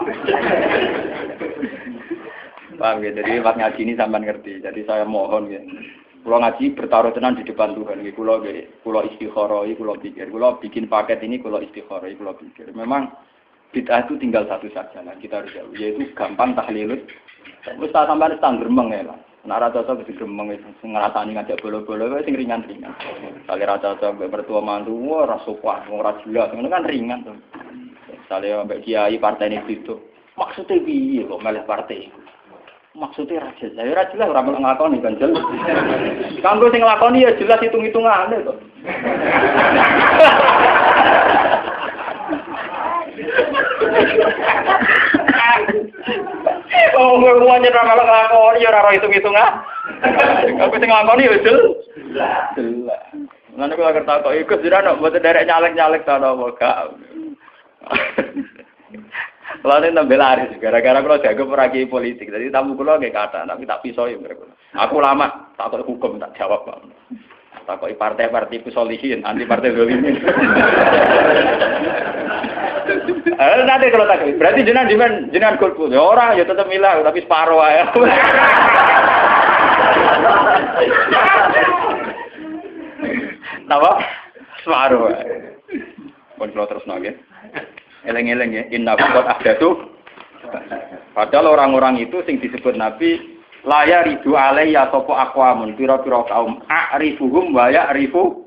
Paham ya, jadi pas ngaji ini sampean ngerti. Jadi saya mohon ya. Kalau ngaji bertaruh tenan di depan Tuhan. Kalau istikharah, kalau pikir. Kalau bikin paket ini, kalau istikharah, kalau pikir. Memang bid'ah itu tinggal satu saja. Nah, kita harus jauh. Yaitu gampang tahlilus. Terus sampean setang gremeng ya lah. Nah, rata-rata mesti gremeng itu. Ngerasani ngajak bolo-bolo, itu ringan-ringan. Kali rata-rata bertua mantu, wah rasukwah, wah rajula. Itu kan ringan tuh. Misalnya mbak kiai partai ini itu. Maksudnya piye kok melih partai itu? Maksudnya raja, saya raja lah orang ngelakoni kan jelas. Kanggo sing ngelakoni ya jelas hitung-hitungan itu. Oh, ngomong aja malah ngelakoni ya orang hitung-hitungan. Kanggo sing ngelakoni ya jelas. Nanti kalau kertas kok ikut sudah nak buat derek nyalek-nyalek tak ada apa. Kalau ini tambah laris, gara-gara kalau jago peragi politik, jadi tamu kulo kayak kata, tapi tak pisau ya mereka. Aku lama tak tahu hukum tak jawab bang. Tak koi partai-partai pisolihin, anti partai zolimin. Nanti kalau tak, berarti jenengan golput. Ya orang ya tetap milah, tapi separuh aja. Napa? Separuh aja. Pun kalau terus nage. Eleng-eleng ya, inna qad ahdatsu. Padahal orang-orang itu sing disebut Nabi laya ridu alayya sapa aqwamun pira-pira kaum a'rifuhum wa ya'rifu.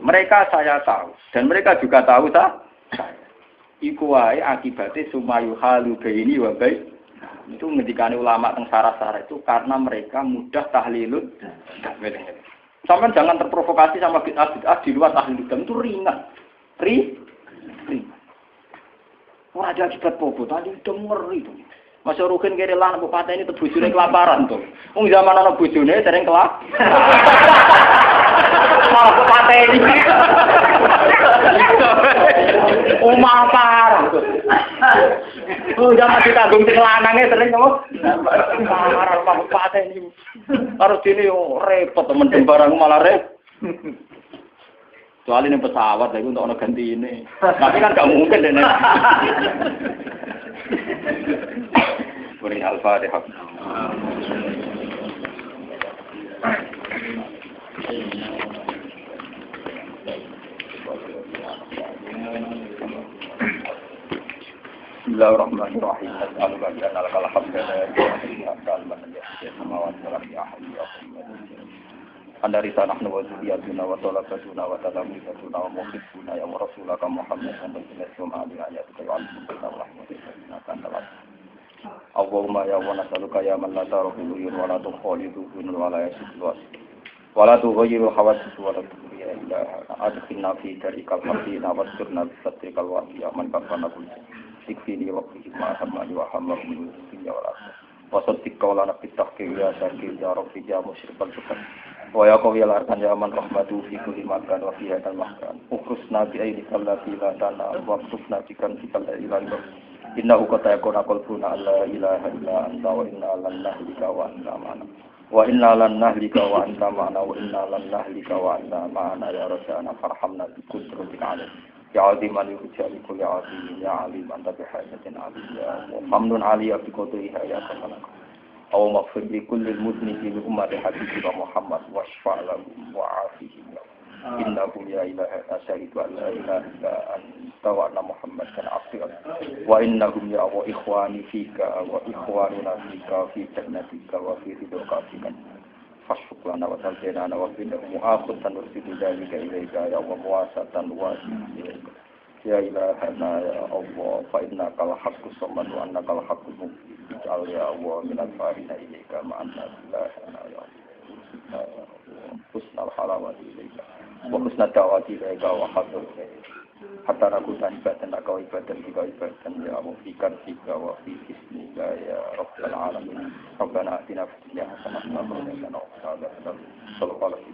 Mereka saya tahu dan mereka juga tahu saya. Iku wae akibate sumayu halu baini wa bai. Itu ngendikane ulama teng sarah-sarah itu karena mereka mudah tahlilun. Sampeyan jangan terprovokasi sama bid'ah di luar tahlil itu ringan. Ora ada akibat popo, tadi udah ngeri tuh. Masa Rukin kiri lah, bupati ini terbujurnya kelaparan tuh. Wong zaman anak bujurnya sering kelap. Malah bupati ini. Umah parah tuh. Zaman ditanggung sing lanangnya sering apa? Parah rumah bupati ini. Harus ini repot temen barang malah repot. Soalnya ini pesawat lagi untuk orang ganti ini. Tapi kan gak mungkin deh. Beri Al-Fatihah. Bismillahirrahmanirrahim. Assalamualaikum warahmatullahi wabarakatuh. Andari tanah nuwa zuriyatuna wa talabatuna wa talamidatuna wa muhibbuna ya rasulaka Muhammad sallallahu alaihi wasallam. Allahumma ya wa nasaluka ya man la taruhu wa la tukhalidu wa la yasuddu wa la tughayyiru hawadith wa la tughayyiru illa adkhilna fi tarikal haqina wa sirna bi satrikal wasiya man kafana kulli sikfini wa qihma hamani wa hamar min dunya wa akhirah. Wasotik kaulana pitahkir ya syarkir ya rabbi ya musyrikal syukur wa ya qawiyal arkan ya man rahmatu fi kulli makan wa fi hadal makan ukhrusna bi aidikal lati la tana wa tusna bikan fikal la ilaha innahu qad yakuna qalbuna la ilaha illa anta wa inna lan nahlika wa anta ma'ana wa inna lan nahlika wa anta ma'ana wa inna lan nahlika wa anta ma'ana ya rabbana farhamna bi qudratika alaina ya aziman yujali kulli azim ya alim anta bihajatin alim ya hamdun aliyya bi qadriha ya kamalak aw maghfir li kulli mudnibin ummati habibika Muhammad wa shfa' lahum wa afihim innahu ya ilaha asyhadu an la ilaha illa anta wa anna muhammadan abduka wa innahum ya wa ikhwani fika wa ikhwanuna fika fi jannatika wa fi ridwaka fashukrana wa tanzina wa fi mu'akhatan nursidu dalika ilaika ya wa muwasatan wa ilaika Ya ilahana ya Allah, fa innakal haqqus samad wa annakal haqqul mubin. Ij'al ya Allah minal farina ilaika ma'anna ilahana ya Allah. Husnal halawati ilaika. Wa husnal da'wati ilaika wa haqqul hatta rakutan ibadan akau ibadan jika ibadan ya Allah fikar jika wa fi ismika ya Rabbal alamin. Rabbana atina fid dunya hasanah wa qina adzabannar. Sallallahu alaihi